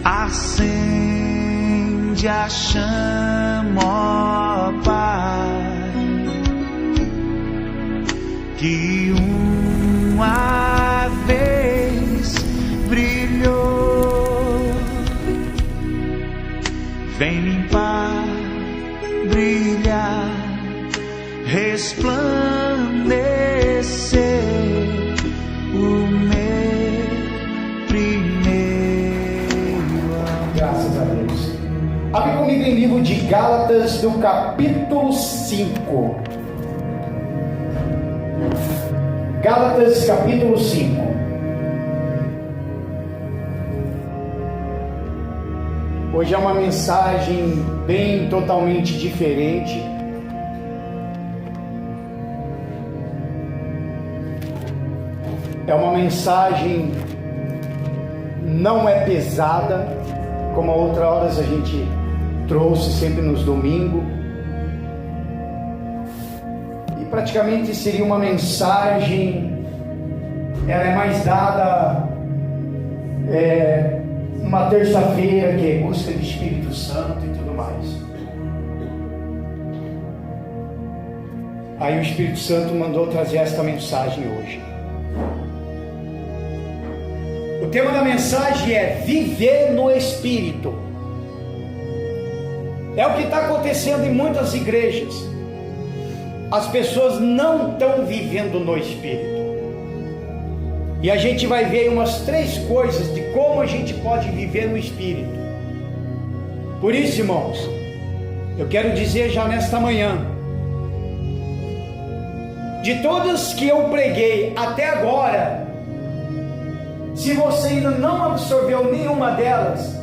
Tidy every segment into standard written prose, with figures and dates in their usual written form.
acende a chama, ó Pai, que uma vez brilhou. Vem limpar, brilhar, resplandecer o meu primeiro amor. Graças a Deus. Abre comigo em livro de Gálatas, do capítulo 5. Gálatas, capítulo 5. Hoje é uma mensagem bem totalmente diferente. É uma mensagem, não é pesada, como a outra horas a gente trouxe sempre nos domingos. E praticamente seria uma mensagem, ela é mais dada uma terça-feira, que é busca do Espírito Santo e tudo mais. Aí o Espírito Santo mandou trazer esta mensagem hoje. O tema da mensagem é viver no Espírito. É o que está acontecendo em muitas igrejas. As pessoas não estão vivendo no Espírito. E a gente vai ver umas 3 coisas de como a gente pode viver no Espírito. Por isso, irmãos, eu quero dizer já nesta manhã, de todas que eu preguei até agora, se você ainda não absorveu nenhuma delas,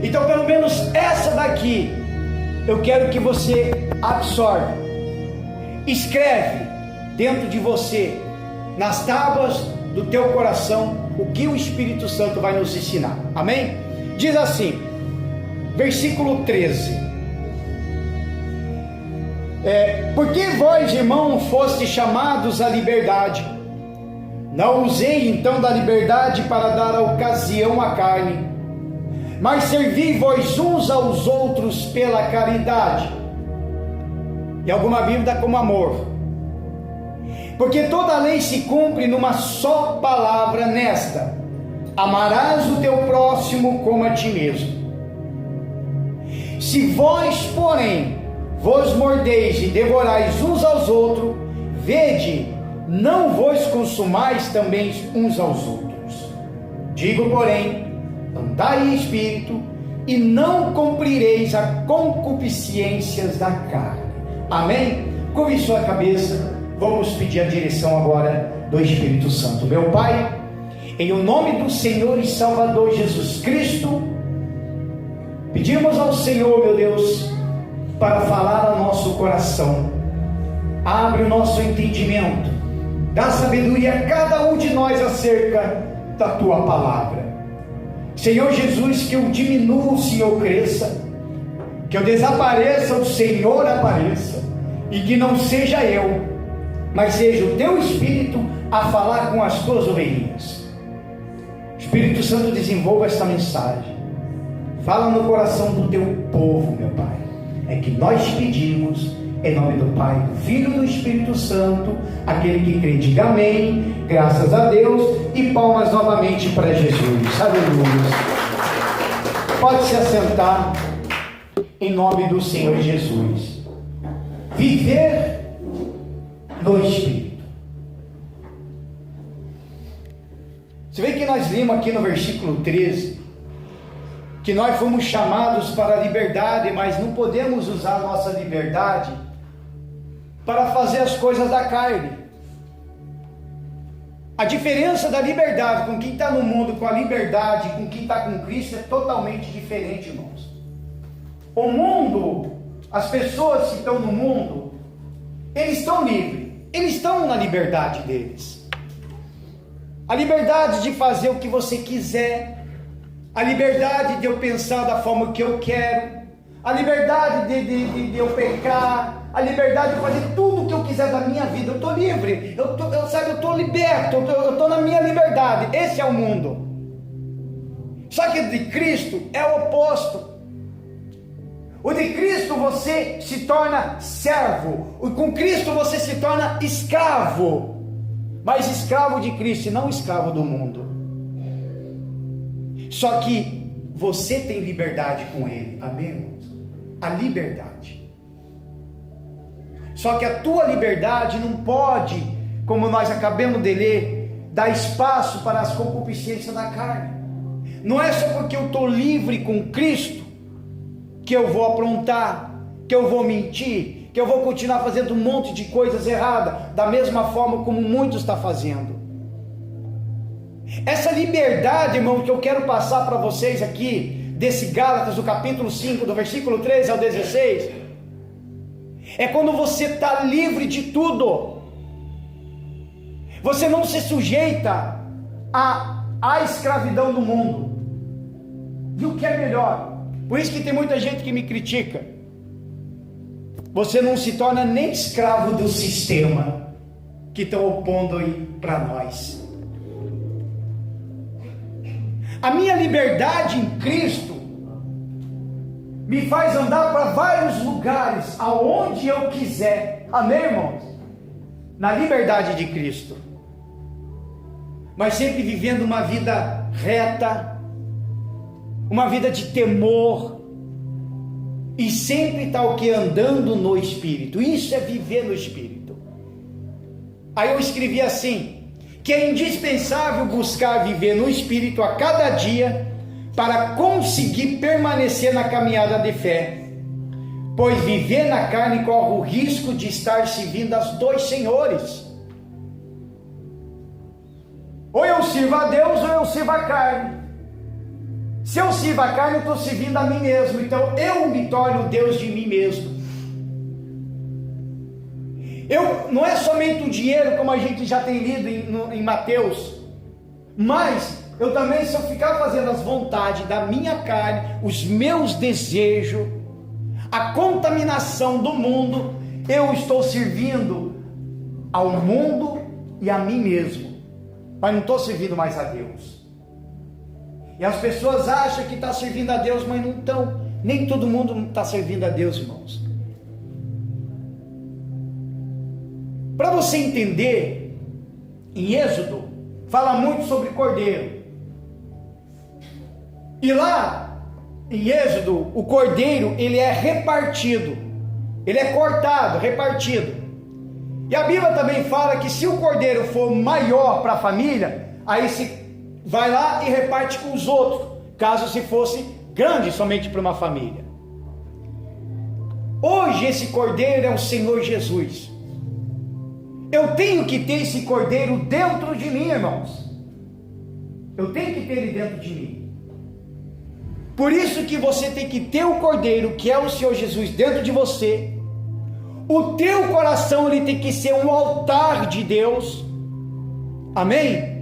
então pelo menos essa daqui, eu quero que você absorva. Escreve dentro de você, nas tábuas do teu coração, o que o Espírito Santo vai nos ensinar. Amém? Diz assim, versículo 13. Porque vós, irmão, foste chamados à liberdade. Não usei então da liberdade para dar a ocasião à carne, mas servi vós uns aos outros pela caridade. E alguma Bíblia dá como amor. Porque toda a lei se cumpre numa só palavra, nesta: amarás o teu próximo como a ti mesmo. Se vós, porém, vos mordeis e devorais uns aos outros, vede, não vos consumais também uns aos outros. Digo, porém, andai em espírito, e não cumprireis as concupiscências da carne. Amém? Curve sua cabeça. Vamos pedir a direção agora do Espírito Santo. Meu Pai, em o nome do Senhor e Salvador Jesus Cristo, pedimos ao Senhor, meu Deus, para falar ao nosso coração. Abre o nosso entendimento, dá sabedoria a cada um de nós acerca da Tua palavra. Senhor Jesus, que eu diminua, o Senhor cresça, que eu desapareça, o Senhor apareça, e que não seja eu, mas seja o Teu Espírito a falar com as Tuas ovelhinhas. Espírito Santo, desenvolva esta mensagem. Fala no coração do Teu povo, meu Pai. É que nós pedimos, em nome do Pai, do Filho e do Espírito Santo. Aquele que crê, diga amém. Graças a Deus. E palmas novamente para Jesus. Aleluia. Pode se assentar, em nome do Senhor Jesus. Viver no Espírito. Você vê que nós vimos aqui no versículo 13 que nós fomos chamados para a liberdade, mas não podemos usar a nossa liberdade para fazer as coisas da carne. A diferença da liberdade com quem está no mundo, com a liberdade com quem está com Cristo, é totalmente diferente, irmãos. O mundo, as pessoas que estão no mundo, eles estão livres. Eles estão na liberdade deles. A liberdade de fazer o que você quiser. A liberdade de eu pensar da forma que eu quero. A liberdade de eu pecar. A liberdade de fazer tudo o que eu quiser da minha vida. Eu estou livre. Eu estou liberto. Eu estou na minha liberdade. Esse é o mundo. Só que o de Cristo é o oposto. O de Cristo você se torna servo, com Cristo você se torna escravo, mas escravo de Cristo e não escravo do mundo. Só que você tem liberdade com Ele, amém, irmãos? A liberdade. Só que a tua liberdade não pode, como nós acabamos de ler, dar espaço para as concupiscências da carne. Não é só porque eu estou livre com Cristo que eu vou aprontar, que eu vou mentir, que eu vou continuar fazendo um monte de coisas erradas, da mesma forma como muitos estão fazendo. Essa liberdade, irmão, que eu quero passar para vocês aqui, desse Gálatas, do capítulo 5, do versículo 13 ao 16, é quando você está livre de tudo, você não se sujeita à escravidão do mundo. E o que é melhor? Por isso que tem muita gente que me critica. Você não se torna nem escravo do sistema que estão opondo aí para nós. A minha liberdade em Cristo me faz andar para vários lugares, aonde eu quiser. Amém, irmãos? Na liberdade de Cristo. Mas sempre vivendo uma vida reta, uma vida de temor, e sempre está o que? Andando no Espírito. Isso é viver no Espírito. Aí eu escrevi assim, que é indispensável buscar viver no Espírito a cada dia, para conseguir permanecer na caminhada de fé, pois viver na carne corre o risco de estar servindo aos dois senhores. Ou eu sirvo a Deus, ou eu sirvo a carne. Se eu sirvo a carne, eu estou servindo a mim mesmo. Então eu me torno Deus de mim mesmo. Não é somente o dinheiro, como a gente já tem lido em Mateus, mas eu também, se eu ficar fazendo as vontades da minha carne, os meus desejos, a contaminação do mundo, eu estou servindo ao mundo e a mim mesmo, mas não estou servindo mais a Deus. E as pessoas acham que está servindo a Deus, mas não estão. Nem todo mundo está servindo a Deus, irmãos. Para você entender, em Êxodo, fala muito sobre cordeiro. E lá, em Êxodo, o cordeiro, ele é repartido. Ele é cortado, repartido. E a Bíblia também fala que se o cordeiro for maior para a família, aí se vai lá e reparte com os outros, caso se fosse grande somente para uma família. Hoje esse cordeiro é o Senhor Jesus. Eu tenho que ter esse cordeiro dentro de mim, irmãos. Eu tenho que ter ele dentro de mim. Por isso que você tem que ter o cordeiro, que é o Senhor Jesus, dentro de você. O teu coração, ele tem que ser um altar de Deus. Amém?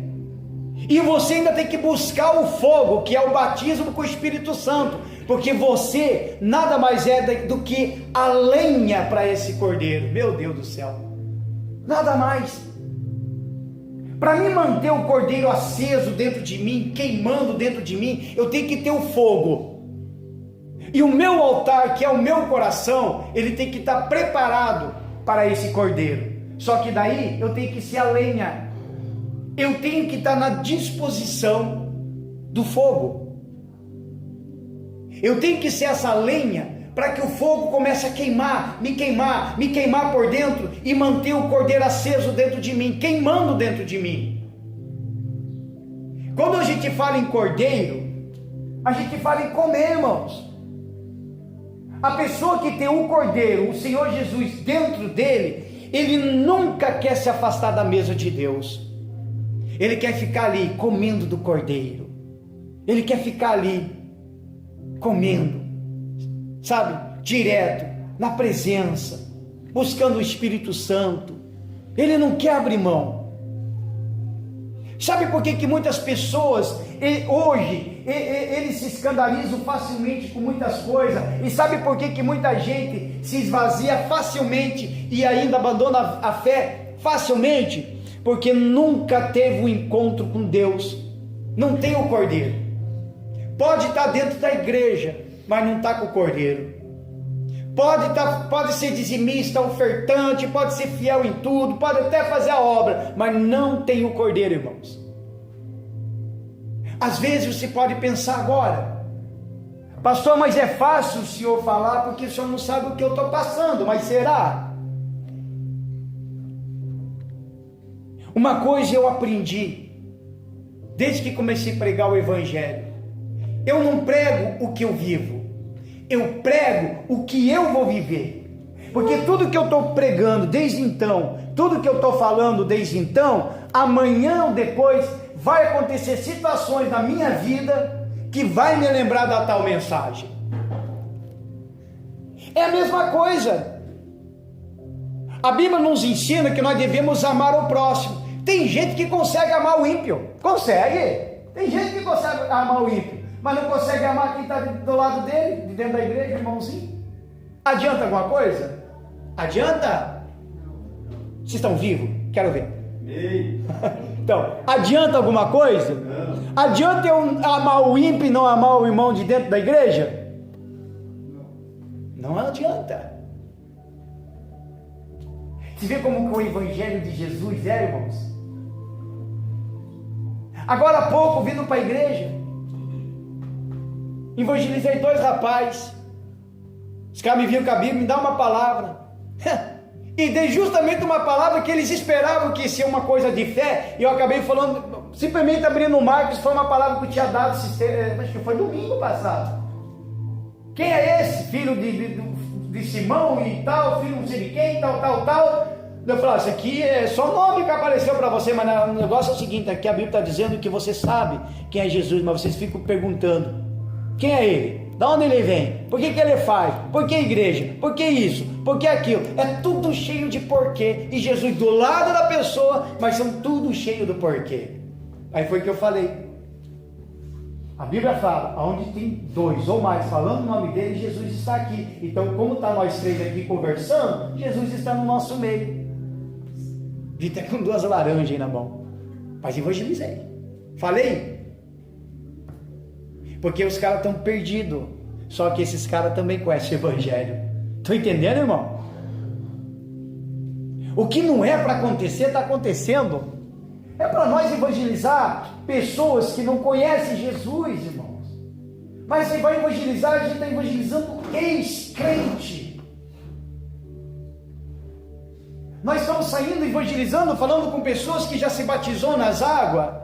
E você ainda tem que buscar o fogo, que é o batismo com o Espírito Santo, porque você nada mais é do que a lenha para esse cordeiro. Meu Deus do céu, nada mais. Para mim manter o cordeiro aceso dentro de mim, queimando dentro de mim, eu tenho que ter o fogo. E o meu altar, que é o meu coração, ele tem que estar preparado para esse cordeiro. Só que daí eu tenho que ser a lenha. Eu tenho que estar na disposição do fogo. Eu tenho que ser essa lenha para que o fogo comece a queimar, me queimar por dentro e manter o cordeiro aceso dentro de mim, queimando dentro de mim. Quando a gente fala em cordeiro, a gente fala em comer, irmãos. A pessoa que tem o cordeiro, o Senhor Jesus dentro dele, ele nunca quer se afastar da mesa de Deus. Ele quer ficar ali comendo do cordeiro. Ele quer ficar ali comendo, sabe, direto, na presença, buscando o Espírito Santo. Ele não quer abrir mão. Sabe por que muitas pessoas hoje eles se escandalizam facilmente com muitas coisas? E sabe por que muita gente se esvazia facilmente e ainda abandona a fé facilmente? Porque nunca teve um encontro com Deus. Não tem o cordeiro. pode estar dentro da igreja, mas não está com o cordeiro. Pode ser dizimista, ofertante, pode ser fiel em tudo, pode até fazer a obra, mas não tem o cordeiro, irmãos. Às vezes você pode pensar agora: pastor, mas é fácil o senhor falar porque o senhor não sabe o que eu estou passando. Mas será? Uma coisa eu aprendi desde que comecei a pregar o evangelho: eu não prego o que eu vivo, eu prego o que eu vou viver. Porque tudo que eu estou pregando desde então, tudo que eu estou falando desde então, amanhã ou depois vai acontecer situações na minha vida que vai me lembrar da tal mensagem. É a mesma coisa. A Bíblia nos ensina que nós devemos amar o próximo. Tem gente que consegue amar o ímpio. Consegue. Tem gente que consegue amar o ímpio, mas não consegue amar quem está do lado dele, de dentro da igreja, irmãozinho. Adianta alguma coisa? Adianta? Vocês estão vivos? Quero ver. Então, adianta alguma coisa? Não. Adianta eu amar o ímpio e não amar o irmão de dentro da igreja? Não adianta. Você vê como que o evangelho de Jesus é, irmãos? Agora há pouco, vindo para a igreja, evangelizei 2 rapazes. Os caras me viram com a Bíblia, me dá uma palavra. E dei justamente uma palavra que eles esperavam que ia ser uma coisa de fé, e eu acabei falando, simplesmente abrindo o Marcos, foi uma palavra que eu tinha dado, acho que foi domingo passado. Quem é esse? Filho de Simão e tal, filho não sei de quem, tal. Eu falei: isso aqui é só o nome que apareceu para você, mas o negócio é o seguinte, aqui a Bíblia está dizendo que você sabe quem é Jesus, mas vocês ficam perguntando: quem é ele? Da onde ele vem? Por que ele faz? Por que igreja? Por que isso? Por que aquilo? É tudo cheio de porquê. E Jesus do lado da pessoa, mas são tudo cheio do porquê. Aí foi que eu falei. A Bíblia fala: onde tem 2 ou mais falando o nome dele, Jesus está aqui. Então, como está nós 3 aqui conversando, Jesus está no nosso meio. Vi até com 2 laranjas aí na mão. Mas evangelizei. Falei. Porque os caras estão perdidos. Só que esses caras também conhecem o evangelho. Estão entendendo, irmão? O que não é para acontecer, está acontecendo. É para nós evangelizar pessoas que não conhecem Jesus, irmãos. Mas você vai evangelizar, a gente está evangelizando ex-crente. Nós estamos saindo evangelizando, falando com pessoas que já se batizou nas águas,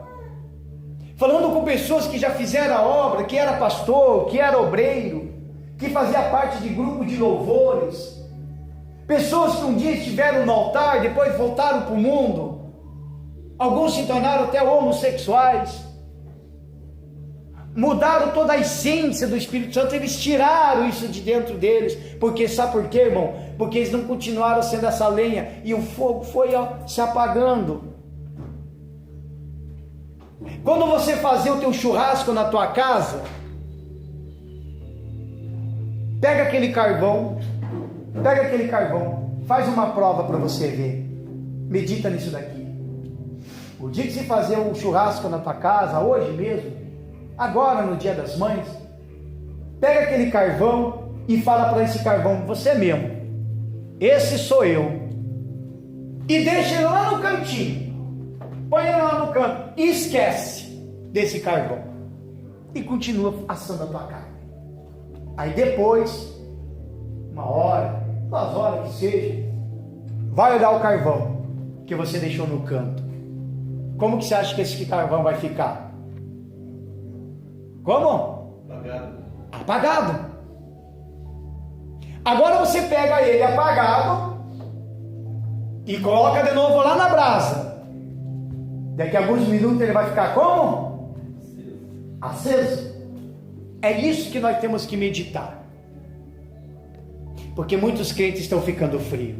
falando com pessoas que já fizeram a obra, que era pastor, que era obreiro, que fazia parte de grupo de louvores, pessoas que um dia estiveram no altar, depois voltaram para o mundo, alguns se tornaram até homossexuais, mudaram toda a essência do Espírito Santo, eles tiraram isso de dentro deles, porque sabe por quê, irmão? Porque eles não continuaram sendo essa lenha, e o fogo foi se apagando. Quando você fazer o teu churrasco na tua casa, pega aquele carvão, faz uma prova para você ver, medita nisso daqui. O dia que você fazer um churrasco na tua casa, hoje mesmo, agora no Dia das Mães, pega aquele carvão e fala para esse carvão: você mesmo, esse sou eu, e deixa ele lá no cantinho. Põe ele lá no canto e esquece desse carvão e continua assando a tua carne. Aí depois, 1 hora, 2 horas que seja, vai olhar o carvão que você deixou no canto. Como que você acha que esse carvão vai ficar? Como? Apagado. Agora você pega ele apagado e coloca de novo lá na brasa. Daqui a alguns minutos ele vai ficar como? Aceso. É isso que nós temos que meditar. Porque muitos crentes estão ficando frios.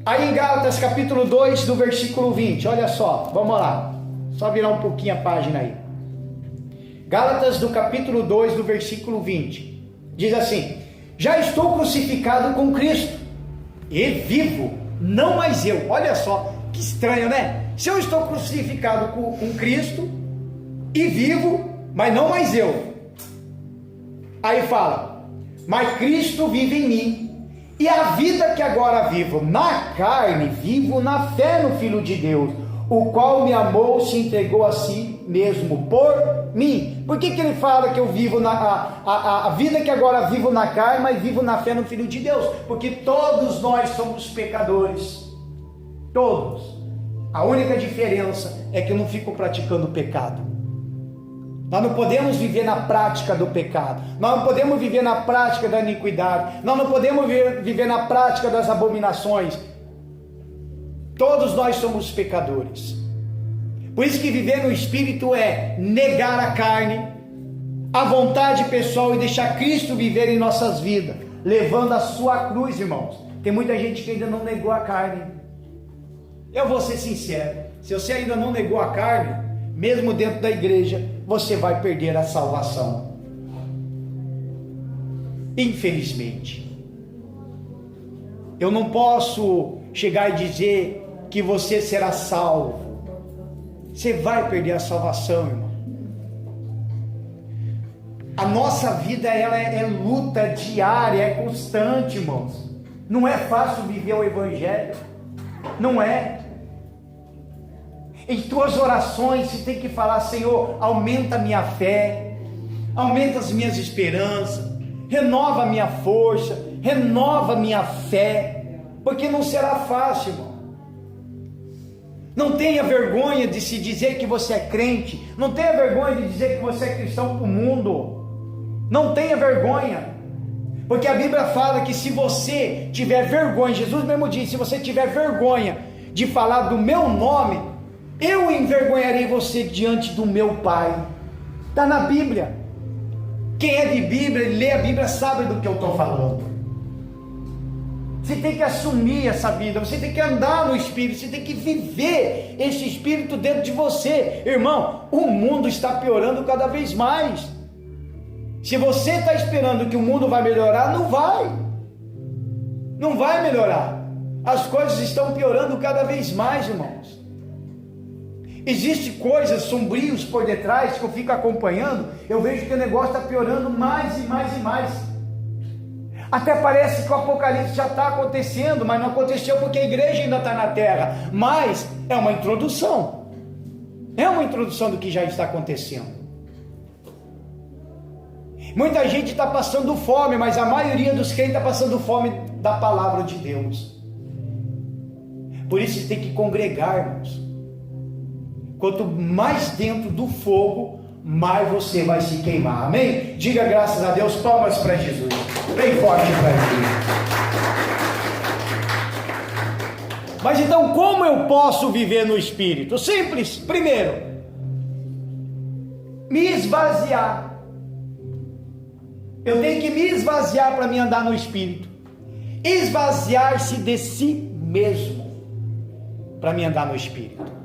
Aí em Gálatas capítulo 2, do versículo 20, olha só, vamos lá. Só virar um pouquinho a página aí. Gálatas do capítulo 2, do versículo 20. Diz assim: já estou crucificado com Cristo, e vivo, não mais eu. Olha só, que estranho, né? Se eu estou crucificado com Cristo e vivo, mas não mais eu. Aí fala, mas Cristo vive em mim, e a vida que agora vivo na carne, vivo na fé no Filho de Deus, o qual me amou, se entregou a si mesmo por mim. Por que ele fala que eu vivo a vida que agora vivo na carne, mas vivo na fé no Filho de Deus? Porque todos nós somos pecadores, todos. A única diferença é que eu não fico praticando pecado. Nós não podemos viver na prática do pecado, nós não podemos viver na prática da iniquidade, nós não podemos viver na prática das abominações. Todos nós somos pecadores. Por isso que viver no Espírito é negar a carne, a vontade pessoal, e deixar Cristo viver em nossas vidas, levando a sua cruz, irmãos. Tem muita gente que ainda não negou a carne. Eu vou ser sincero, se você ainda não negou a carne, mesmo dentro da igreja, você vai perder a salvação. Infelizmente. Eu não posso chegar e dizer que você será salvo. Você vai perder a salvação, irmão. A nossa vida, ela é luta diária, é constante, irmãos. Não é fácil viver o Evangelho. Não é. Em tuas orações você tem que falar: Senhor, aumenta a minha fé, aumenta as minhas esperanças, renova a minha força, renova a minha fé, porque não será fácil, irmão. Não tenha vergonha de se dizer que você é crente, não tenha vergonha de dizer que você é cristão para o mundo, não tenha vergonha, porque a Bíblia fala que se você tiver vergonha, Jesus mesmo disse, se você tiver vergonha de falar do meu nome, eu envergonharei você diante do meu Pai. Está na Bíblia. Quem é de Bíblia, lê a Bíblia, sabe do que eu estou falando. Você tem que assumir essa vida, você tem que andar no Espírito, você tem que viver esse Espírito dentro de você. Irmão, o mundo está piorando cada vez mais. Se você está esperando que o mundo vai melhorar, não vai. Não vai melhorar. As coisas estão piorando cada vez mais, irmãos. Existem coisas sombrias por detrás que eu fico acompanhando, eu vejo que o negócio está piorando mais e mais e mais. Até parece que o Apocalipse já está acontecendo, mas não aconteceu porque a igreja ainda está na terra. Mas é uma introdução. É uma introdução do que já está acontecendo. Muita gente está passando fome, mas a maioria dos crentes está passando fome da palavra de Deus. Por isso você tem que congregar, irmãos. Quanto mais dentro do fogo, mais você vai se queimar. Amém? Diga graças a Deus, palmas para Jesus. Bem forte para ele. Mas então, como eu posso viver no Espírito? Simples. Primeiro, me esvaziar. Eu tenho que me esvaziar para me andar no Espírito. Esvaziar-se de si mesmo para me andar no Espírito.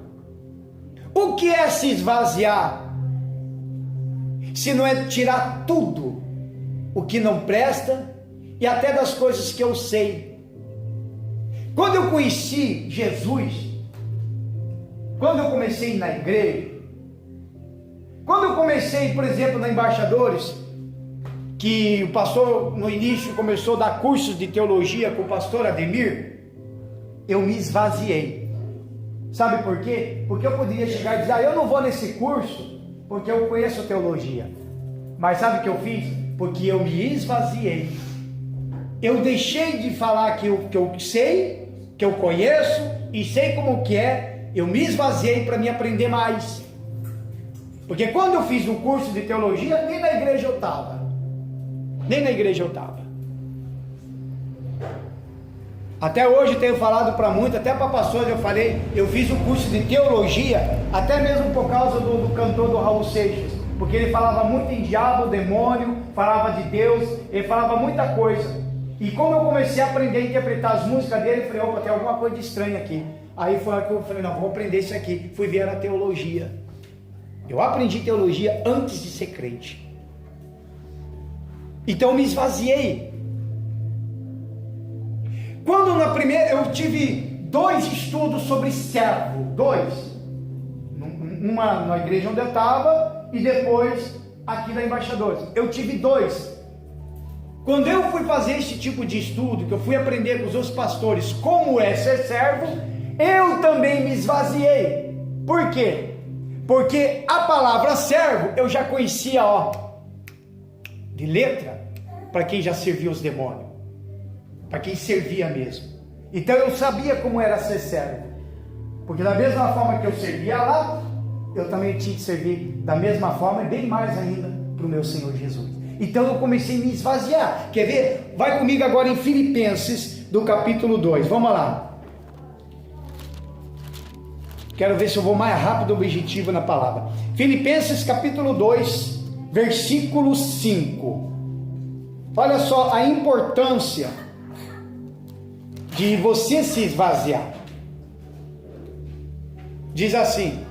O que é se esvaziar? Se não é tirar tudo o que não presta e até das coisas que eu sei. Quando eu conheci Jesus, quando eu comecei na igreja, quando eu comecei, por exemplo, na Embaixadores, que o pastor no início começou a dar cursos de teologia com o pastor Ademir, eu me esvaziei. Sabe por quê? Porque eu poderia chegar e dizer, eu não vou nesse curso, porque eu conheço teologia. Mas sabe o que eu fiz? Porque eu me esvaziei. Eu deixei de falar que eu sei, que eu conheço, e sei como que é, eu me esvaziei para me aprender mais. Porque quando eu fiz o curso de teologia, nem na igreja eu estava. Nem na igreja eu estava. Até hoje tenho falado para muitos, até para pastores eu falei, eu fiz o curso de teologia, até mesmo por causa do cantor do Raul Seixas, porque ele falava muito em diabo, demônio, falava de Deus, ele falava muita coisa. E como eu comecei a aprender a interpretar as músicas dele, eu falei, opa, tem alguma coisa de estranha aqui. Aí foi que eu falei, não, vou aprender isso aqui. Fui ver a teologia. Eu aprendi teologia antes de ser crente. Então eu me esvaziei. Quando na primeira eu tive 2 estudos sobre servo, 2, uma na igreja onde eu estava e depois aqui da Embaixadores. Eu tive 2. Quando eu fui fazer esse tipo de estudo, que eu fui aprender com os outros pastores como é ser servo, eu também me esvaziei. Por quê? Porque a palavra servo eu já conhecia, de letra, para quem já servia os demônios, para quem servia mesmo. Então eu sabia como era ser servo, porque da mesma forma que eu servia lá, eu também tinha que servir da mesma forma e bem mais ainda para o meu Senhor Jesus. Então eu comecei a me esvaziar. Quer ver? Vai comigo agora em Filipenses, do capítulo 2. Vamos lá. Quero ver se eu vou mais rápido e objetivo na palavra. Filipenses capítulo 2, versículo 5. Olha só a importância de você se esvaziar. Diz assim: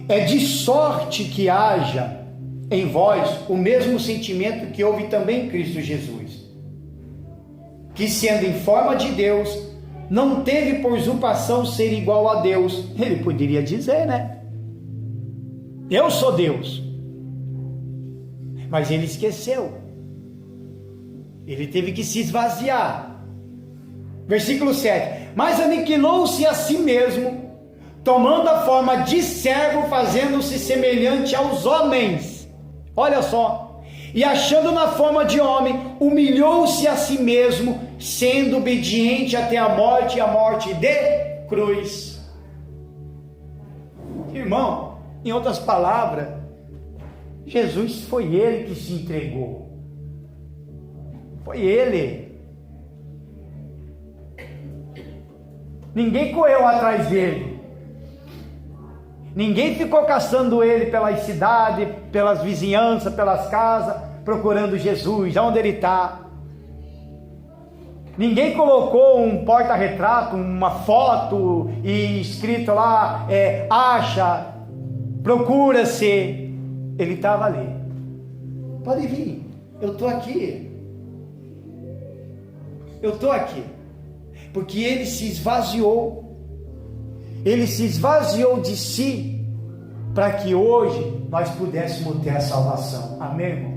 é de sorte que haja em vós o mesmo sentimento que houve também em Cristo Jesus, que sendo em forma de Deus, não teve por usurpação ser igual a Deus. Ele poderia dizer, né? Eu sou Deus. Mas ele esqueceu. Ele teve que se esvaziar. Versículo 7. Mas aniquilou-se a si mesmo, tomando a forma de servo, fazendo-se semelhante aos homens. Olha só. E achando na forma de homem, humilhou-se a si mesmo, sendo obediente até a morte, e a morte de cruz. Irmão, em outras palavras, Jesus foi ele que se entregou. Foi ele. Ninguém correu atrás dele. Ninguém ficou caçando ele pelas cidades, pelas vizinhanças, pelas casas, procurando Jesus, onde ele está. Ninguém colocou um porta-retrato, uma foto e escrito lá, acha, procura-se. Ele estava ali. Pode vir, eu estou aqui. Eu estou aqui. Porque ele se esvaziou. Ele se esvaziou de si, para que hoje nós pudéssemos ter a salvação. Amém, irmão?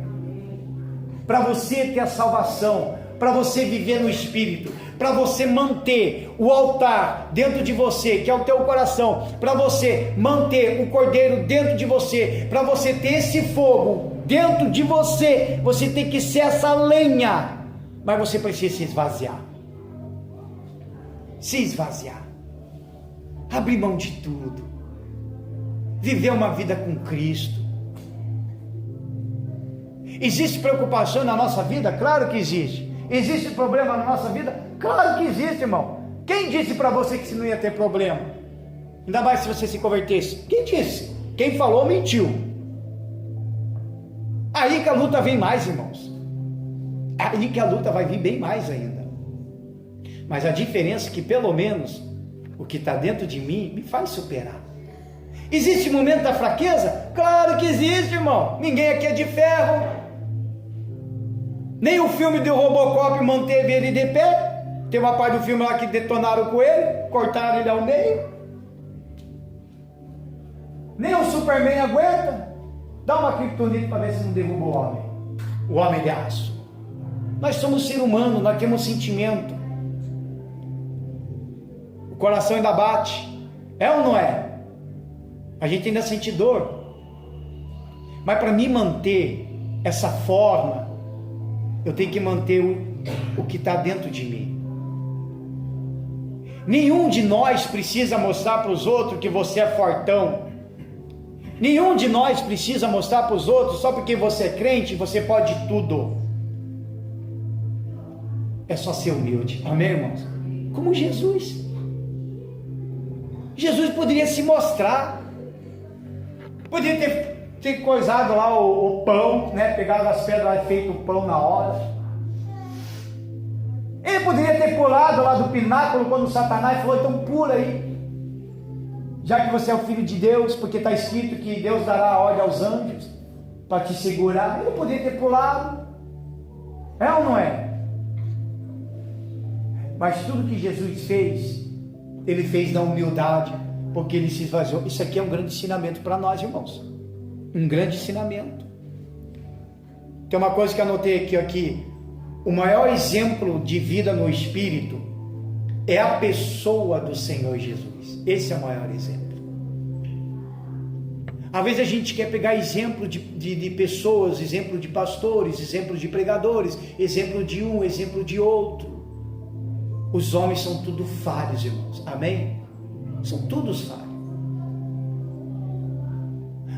Para você ter a salvação, para você viver no Espírito, para você manter o altar dentro de você, que é o teu coração, para você manter o cordeiro dentro de você, para você ter esse fogo dentro de você, você tem que ser essa lenha, mas você precisa se esvaziar. Se esvaziar. Abrir mão de tudo. Viver uma vida com Cristo. Existe preocupação na nossa vida? Claro que existe. Existe problema na nossa vida? Claro que existe, irmão. Quem disse para você que você não ia ter problema? Ainda mais se você se convertesse. Quem disse? Quem falou mentiu. Aí que a luta vem mais, irmãos. Aí que a luta vai vir bem mais ainda. Mas a diferença é que pelo menos o que está dentro de mim me faz superar. Existe momento da fraqueza? Claro que existe, irmão. Ninguém aqui é de ferro. Nem o filme do Robocop manteve ele de pé. Tem uma parte do filme lá que detonaram com ele, cortaram ele ao meio. Nem o Superman aguenta. Dá uma criptonite para ver se não derruba o homem. O homem de aço. Nós somos ser humano, nós temos sentimento. O coração ainda bate. É ou não é? A gente ainda sente dor. Mas para me manter essa forma, eu tenho que manter o que está dentro de mim. Nenhum de nós precisa mostrar para os outros que você é fortão. Nenhum de nós precisa mostrar para os outros só porque você é crente, você pode tudo. É só ser humilde. Amém, irmãos? Como Jesus. Jesus poderia se mostrar. Poderia ter coisado lá o pão, né? Pegado as pedras e feito o pão na hora. Ele poderia ter pulado lá do pináculo quando Satanás falou: então pula aí, já que você é o filho de Deus, porque está escrito que Deus dará a ordem aos anjos para te segurar. Ele poderia ter pulado. É ou não é? Mas tudo que Jesus fez, ele fez na humildade, porque ele se esvaziou. Isso aqui é um grande ensinamento para nós, irmãos. Um grande ensinamento. Tem uma coisa que eu anotei aqui. O maior exemplo de vida no Espírito é a pessoa do Senhor Jesus. Esse é o maior exemplo. Às vezes a gente quer pegar exemplo de pessoas, exemplo de pastores, exemplo de pregadores, exemplo de um, exemplo de outro. Os homens são tudo falhos, irmãos. Amém? São todos falhos.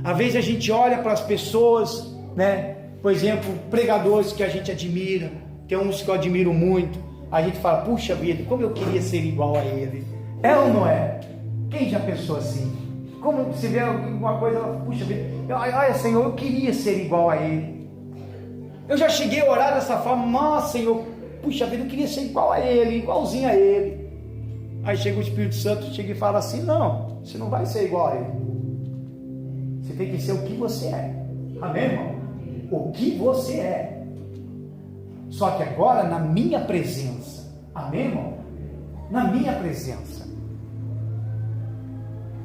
Às vezes a gente olha para as pessoas, né? Por exemplo, pregadores que a gente admira. Tem uns que eu admiro muito. A gente fala, puxa vida, como eu queria ser igual a ele. É ou não é? Quem já pensou assim? Como se vê alguma coisa, puxa vida, olha Senhor, eu queria ser igual a ele. Eu já cheguei a orar dessa forma, nossa Senhor, puxa vida, eu queria ser igual a ele, igualzinho a ele. Aí chega o Espírito Santo, chega e fala assim, não, você não vai ser igual a ele. Você tem que ser o que você é. Amém, irmão? O que você é. Só que agora na minha presença. Amém, irmão? Na minha presença.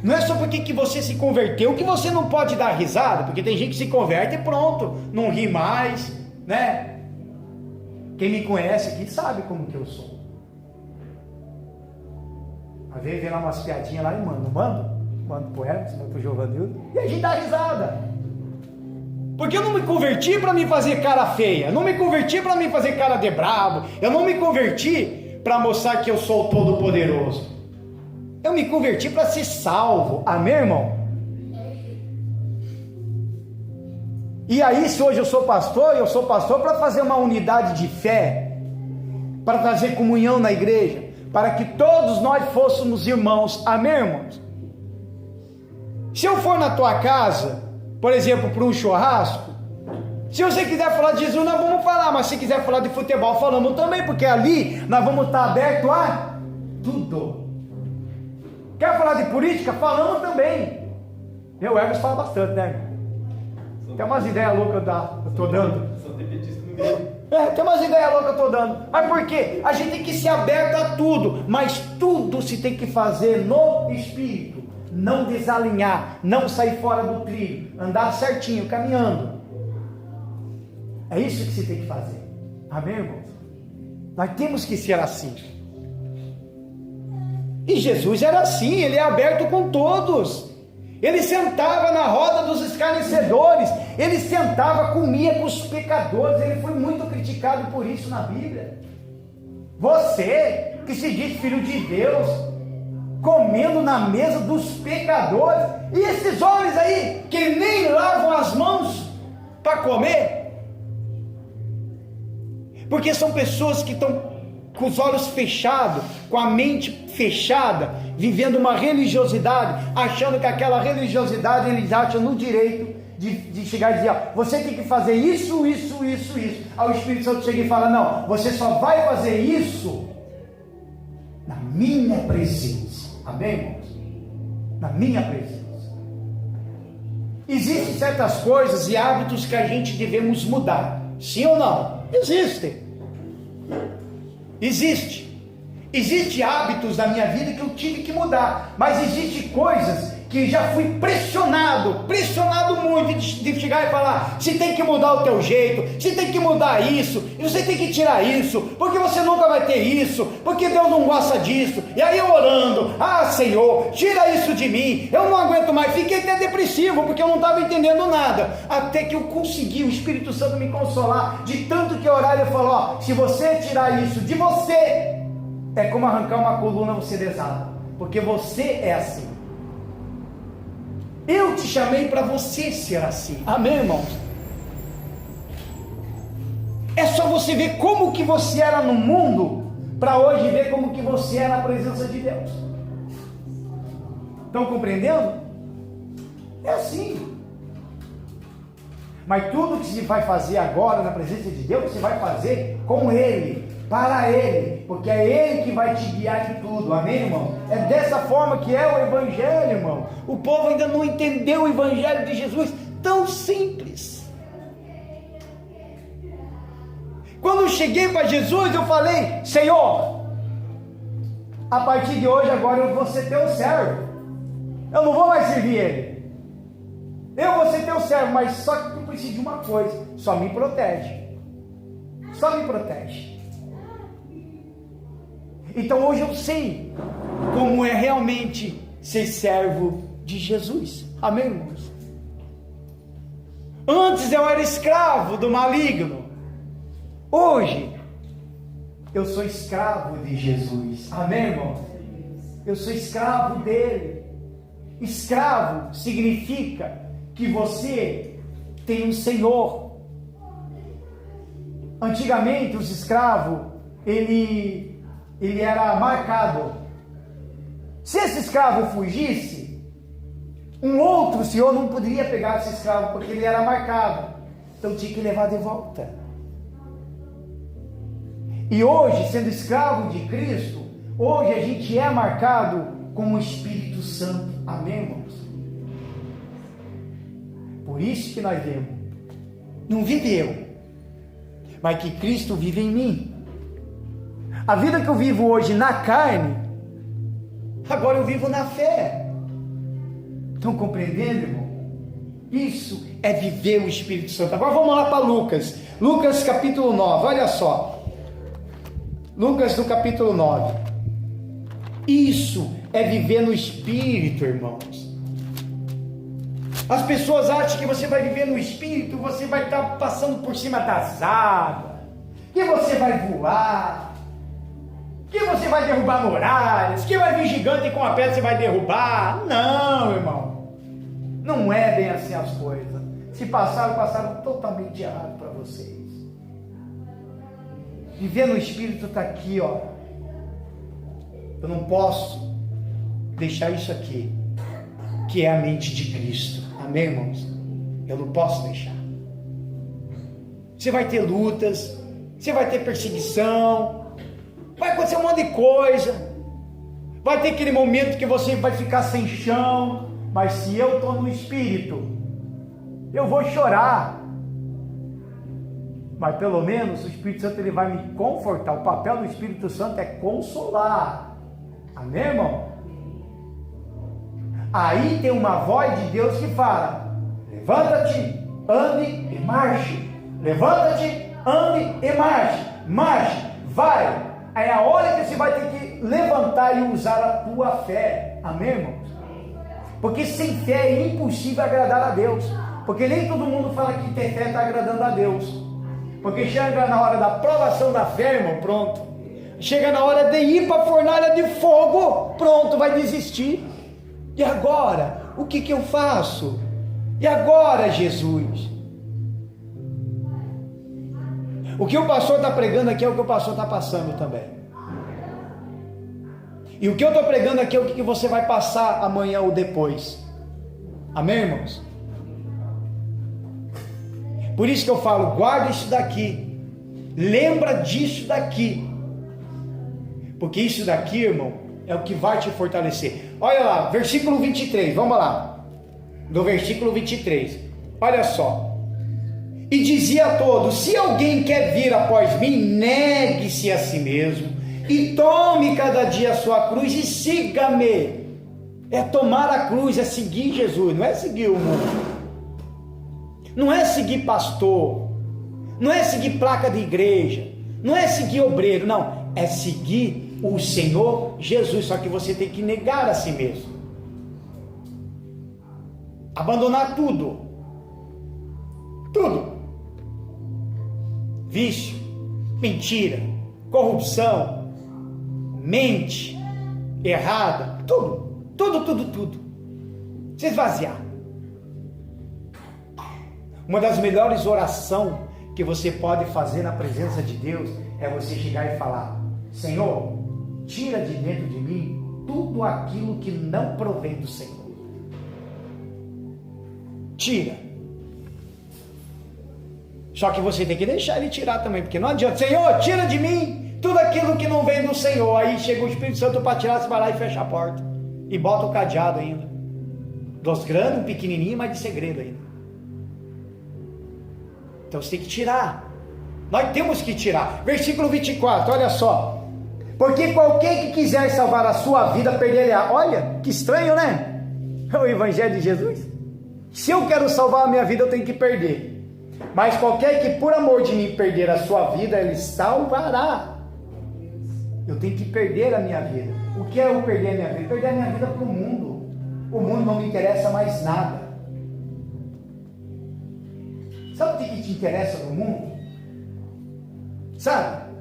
Não é só porque que você se converteu que você não pode dar risada, porque tem gente que se converte e pronto, não ri mais, né? Quem me conhece aqui sabe como que eu sou. Às vezes vem lá umas piadinhas lá e mando pro Hermes, mando pro Giovanildo, e a gente dá risada. Porque eu não me converti para me fazer cara feia, eu não me converti para me fazer cara de brabo, eu não me converti para mostrar que eu sou o Todo-Poderoso. Eu me converti para ser salvo. Amém, irmão? E aí, se hoje eu sou pastor para fazer uma unidade de fé, para trazer comunhão na igreja, para que todos nós fôssemos irmãos. Amém, irmãos? Se eu for na tua casa, por exemplo, para um churrasco, se você quiser falar de Jesus, nós vamos falar, mas se quiser falar de futebol, falamos também, porque ali nós vamos estar abertos a tudo. Quer falar de política? Falamos também. Eu, Hermes, fala bastante, né? Tem umas ideias loucas eu estou dando. Tem umas ideias loucas que eu estou dando. Mas por quê? A gente tem que ser aberto a tudo, mas tudo se tem que fazer no Espírito. Não desalinhar, não sair fora do trilho, andar certinho, caminhando. É isso que se tem que fazer. Amém, irmãos? Nós temos que ser assim. E Jesus era assim, ele é aberto com todos. Ele sentava na roda dos escarnecedores, ele sentava, comia com os pecadores. Ele foi muito criticado por isso na Bíblia. Você que se diz filho de Deus, comendo na mesa dos pecadores, e esses homens aí que nem lavam as mãos para comer, porque são pessoas que estão com os olhos fechados, com a mente fechada, vivendo uma religiosidade, achando que aquela religiosidade eles acham no direito de chegar e dizer, ó, você tem que fazer isso, isso, isso, isso. Aí o Espírito Santo chega e fala, não, você só vai fazer isso na minha presença. Amém, irmãos? Na minha presença. Existem certas coisas e hábitos que a gente devemos mudar. Sim ou não? Existem. Existe hábitos na minha vida que eu tive que mudar, mas existe coisas que já fui pressionado muito de chegar e falar, você tem que mudar o teu jeito, você tem que mudar isso, você tem que tirar isso, porque você nunca vai ter isso, porque Deus não gosta disso. E aí eu orando, Senhor, tira isso de mim, eu não aguento mais, fiquei até depressivo, porque eu não estava entendendo nada, até que eu consegui o Espírito Santo me consolar, de tanto que orar. Ele falou, se você tirar isso de você, é como arrancar uma coluna, você desaba, porque você é assim. Eu te chamei para você ser assim. Amém, irmãos? É só você ver como que você era no mundo, para hoje ver como que você é na presença de Deus. Estão compreendendo? É assim. Mas tudo que se vai fazer agora na presença de Deus, você vai fazer com Ele, para Ele, porque é Ele que vai te guiar em tudo. Amém, irmão? É dessa forma que é o Evangelho, irmão. O povo ainda não entendeu o Evangelho de Jesus, tão simples. Quando eu cheguei para Jesus, eu falei, Senhor, a partir de hoje agora eu vou ser teu servo. Eu não vou mais servir ele. Eu vou ser teu servo, mas só que tu precisa de uma coisa: só me protege. Só me protege. Então hoje eu sei como é realmente ser servo de Jesus. Amém, irmãos? Antes eu era escravo do maligno. Hoje eu sou escravo de Jesus. Amém, irmão? Eu sou escravo dele. Escravo significa que você tem um senhor. Antigamente os escravos, ele era marcado. Se esse escravo fugisse, um outro senhor não poderia pegar esse escravo, porque ele era marcado. Então tinha que levar de volta. E hoje, sendo escravo de Cristo, hoje a gente é marcado com o Espírito Santo. Amém, irmãos? Por isso que nós vemos, não vive eu, mas que Cristo vive em mim. A vida que eu vivo hoje na carne, agora eu vivo na fé. Estão compreendendo, irmão? Isso é viver o Espírito Santo. Agora vamos lá para Lucas. Lucas capítulo 9, olha só. Lucas do capítulo 9. Isso é viver no Espírito, irmãos. As pessoas acham que você vai viver no Espírito, você vai estar passando por cima das águas, que você vai voar, que você vai derrubar muralhas, que vai vir gigante e com a pedra você vai derrubar. Não, irmão. Não é bem assim as coisas. Se passaram totalmente errado para vocês. Viver no Espírito está aqui, ó. Eu não posso deixar isso aqui, que é a mente de Cristo. Amém, irmãos? Eu não posso deixar. Você vai ter lutas, você vai ter perseguição, vai acontecer um monte de coisa, vai ter aquele momento que você vai ficar sem chão, mas se eu estou no Espírito, eu vou chorar, mas pelo menos o Espírito Santo ele vai me confortar. O papel do Espírito Santo é consolar. Amém, irmão? Aí tem uma voz de Deus que fala: levanta-te, ande e marche. Levanta-te, ande e marche. Marche, vai. É a hora que você vai ter que levantar e usar a tua fé. Amém, irmãos? Porque sem fé é impossível agradar a Deus. Porque nem todo mundo fala que ter fé está agradando a Deus. Porque chega na hora da provação da fé, irmão, pronto. Chega na hora de ir para a fornalha de fogo, pronto, vai desistir. E agora? O que eu faço? E agora, Jesus? O que o pastor está pregando aqui é o que o pastor está passando também. E o que eu estou pregando aqui é o que você vai passar amanhã ou depois. Amém, irmãos? Por isso que eu falo, guarda isso daqui. Lembra disso daqui. Porque isso daqui, irmão, é o que vai te fortalecer. Olha lá, versículo 23, vamos lá. Do versículo 23. Olha só. E dizia a todos: se alguém quer vir após mim, negue-se a si mesmo, e tome cada dia a sua cruz e siga-me. É tomar a cruz, é seguir Jesus, não é seguir o mundo. Não é seguir pastor, não é seguir placa de igreja, não é seguir obreiro, não. É seguir o Senhor Jesus, só que você tem que negar a si mesmo. Abandonar tudo. Tudo. Vício, mentira, corrupção, mente errada, tudo. Se esvaziar. Uma das melhores orações que você pode fazer na presença de Deus é você chegar e falar: Senhor, tira de dentro de mim tudo aquilo que não provém do Senhor. Tira. Só que você tem que deixar Ele tirar também, porque não adianta: Senhor, tira de mim tudo aquilo que não vem do Senhor. Aí chega o Espírito Santo para tirar, você vai lá e fecha a porta e bota o cadeado ainda, dos grandes, um pequenininho, mas de segredo ainda. Então você tem que tirar. Nós temos que tirar. Versículo 24, olha só: porque qualquer que quiser salvar a sua vida, perderá. Olha, que estranho, né? É o Evangelho de Jesus. Se eu quero salvar a minha vida, eu tenho que perder. Mas qualquer que por amor de mim perder a sua vida, ele salvará. Eu tenho que perder a minha vida. O que é eu perder a minha vida? Perder a minha vida para o mundo. O mundo não me interessa mais nada. Sabe o que te interessa no mundo? Sabe?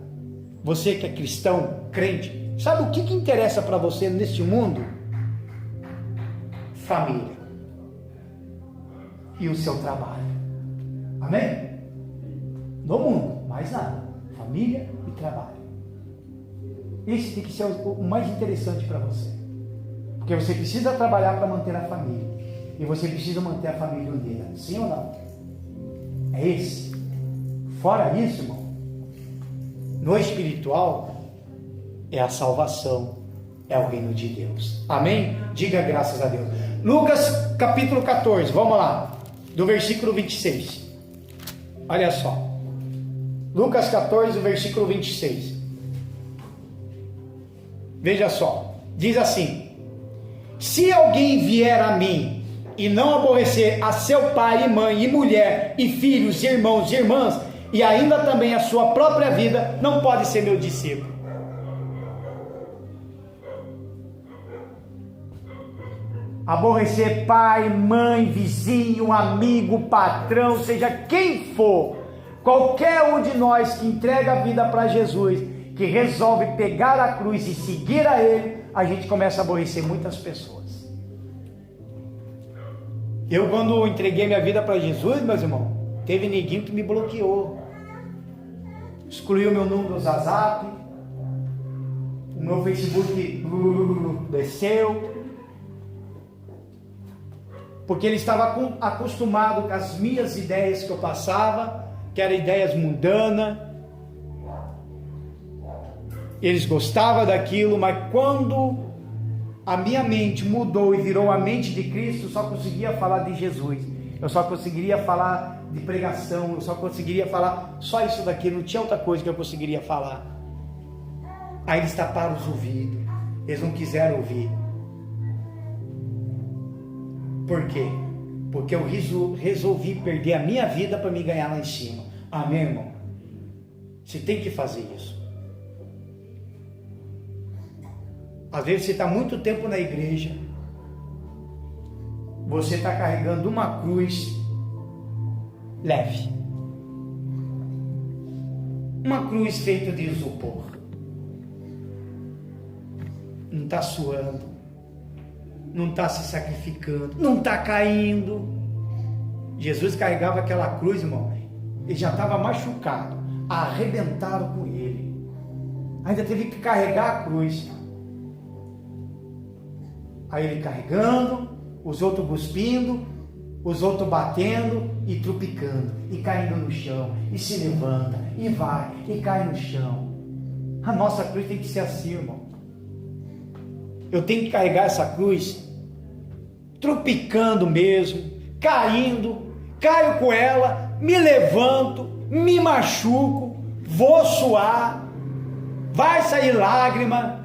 Você que é cristão, crente, sabe o que interessa para você neste mundo? Família. E o seu trabalho. Amém? No mundo, mais nada. Família e trabalho. Esse tem que ser o mais interessante para você. Porque você precisa trabalhar para manter a família. E você precisa manter a família unida. Sim ou não? É esse. Fora isso, irmão, no espiritual é a salvação, é o reino de Deus. Amém? Diga graças a Deus. Lucas capítulo 14, vamos lá, do versículo 26. Olha só. Lucas 14, versículo 26. Veja só. Diz assim: se alguém vier a mim e não aborrecer a seu pai e mãe, e mulher, e filhos, e irmãos e irmãs, e ainda também a sua própria vida, não pode ser meu discípulo. Aborrecer pai, mãe, vizinho, amigo, patrão, seja quem for, qualquer um de nós que entrega a vida para Jesus, que resolve pegar a cruz e seguir a Ele, a gente começa a aborrecer muitas pessoas. Eu, quando entreguei minha vida para Jesus, meus irmãos, teve neguinho que me bloqueou, excluiu meu número do WhatsApp, o meu Facebook desceu, porque ele estava acostumado com as minhas ideias que eu passava, que eram ideias mundanas. Eles gostavam daquilo, mas quando a minha mente mudou e virou a mente de Cristo, eu só conseguia falar de Jesus, eu só conseguiria falar de pregação, eu só conseguiria falar só isso daqui, não tinha outra coisa que eu conseguiria falar. Aí eles taparam os ouvidos, eles não quiseram ouvir. Por quê? Porque eu resolvi perder a minha vida para me ganhar lá em cima. Amém, irmão? Você tem que fazer isso. Às vezes você está muito tempo na igreja, você está carregando uma cruz leve, uma cruz feita de isopor, não está suando, não está se sacrificando, não está caindo. Jesus carregava aquela cruz, irmão, ele já estava machucado, arrebentaram com ele, ainda teve que carregar a cruz. Aí ele carregando, os outros cuspindo, os outros batendo e trupicando, e caindo no chão, e se levanta, e vai, e cai no chão. A nossa cruz tem que ser assim, irmão. Eu tenho que carregar essa cruz, trupicando mesmo, caindo, caio com ela, me levanto, me machuco, vou suar, vai sair lágrima,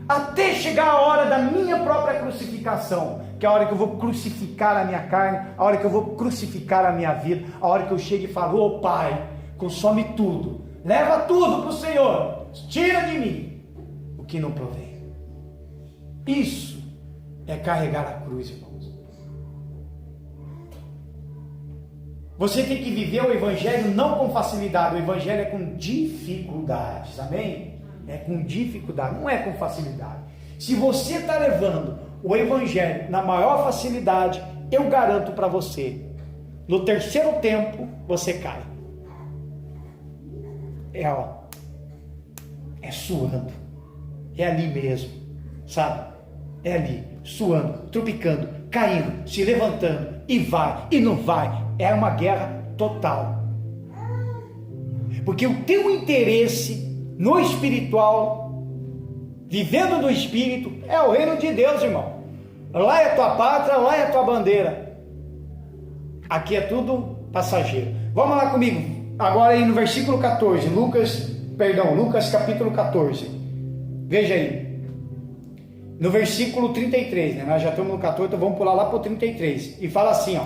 até chegar a hora da minha própria crucificação, que é a hora que eu vou crucificar a minha carne, a hora que eu vou crucificar a minha vida, a hora que eu chego e falo: ô Pai, consome tudo, leva tudo para o Senhor, tira de mim o que não provém. Isso é carregar a cruz, irmãos. Você tem que viver o Evangelho não com facilidade, o Evangelho é com dificuldades, amém? É com dificuldade, não é com facilidade. Se você está levando o Evangelho na maior facilidade, eu garanto para você, no terceiro tempo você cai. É suando, é ali mesmo, sabe? É ali, suando, trupicando, caindo, se levantando, e vai, e não vai. É uma guerra total. Porque o teu interesse no espiritual, vivendo no Espírito, é o reino de Deus, irmão. Lá é tua pátria, lá é tua bandeira. Aqui é tudo passageiro. Vamos lá comigo, agora aí no versículo 14, Lucas capítulo 14. Veja aí. no versículo 33, né? Nós já estamos no 14, então vamos pular lá para o 33, e fala assim, ó: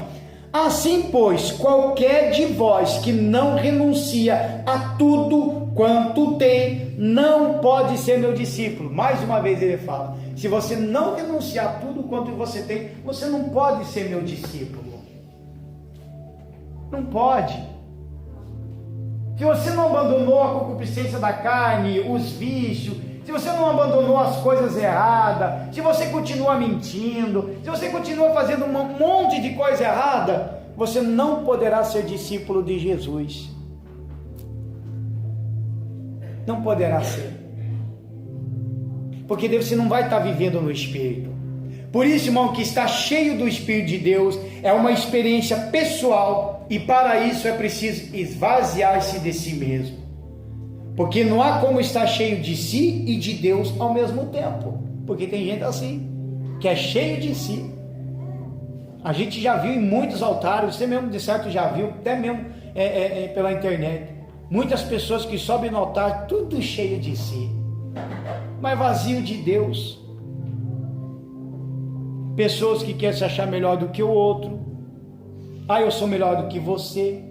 assim, pois, qualquer de vós que não renuncia a tudo quanto tem, não pode ser meu discípulo. Mais uma vez ele fala, se você não renunciar a tudo quanto você tem, você não pode ser meu discípulo. Não pode. Se você não abandonou a concupiscência da carne, os vícios, se você não abandonou as coisas erradas, se você continua mentindo, se você continua fazendo um monte de coisa errada, você não poderá ser discípulo de Jesus. Não poderá ser. Porque você não vai estar vivendo no Espírito. Por isso, irmão, que está cheio do Espírito de Deus é uma experiência pessoal, e para isso é preciso esvaziar-se de si mesmo. Porque não há como estar cheio de si e de Deus ao mesmo tempo. Porque tem gente assim, que é cheio de si. A gente já viu em muitos altares, você mesmo de certo já viu, até mesmo pela internet, muitas pessoas que sobem no altar, tudo cheio de si, mas vazio de Deus. Pessoas que querem se achar melhor do que o outro. Eu sou melhor do que você.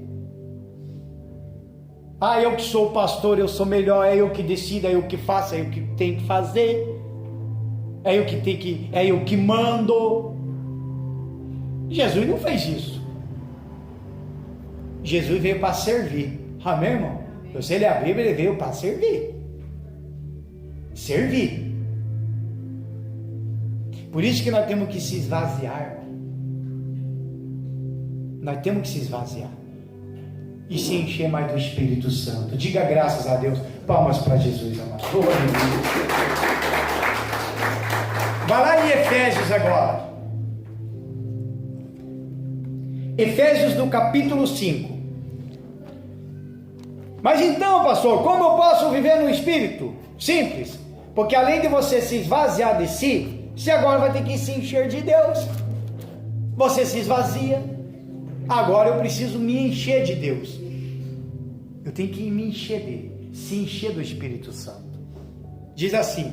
Eu que sou o pastor, eu sou melhor, é eu que decido, é eu que faço, é eu que tenho que fazer, é eu que mando. Jesus não fez isso. Jesus veio para servir. Amém, irmão? Você lê a Bíblia, ele veio para servir. Servir. Por isso que nós temos que se esvaziar. Nós temos que se esvaziar e se encher mais do Espírito Santo. Diga graças a Deus. Palmas para Jesus, amado. Vai lá em Efésios agora. Efésios do capítulo 5. Mas então, pastor, como eu posso viver no Espírito? Simples. Porque além de você se esvaziar de si, você agora vai ter que se encher de Deus. Você se esvazia. Agora eu preciso me encher de Deus. Eu tenho que me encher dele, se encher do Espírito Santo. Diz assim,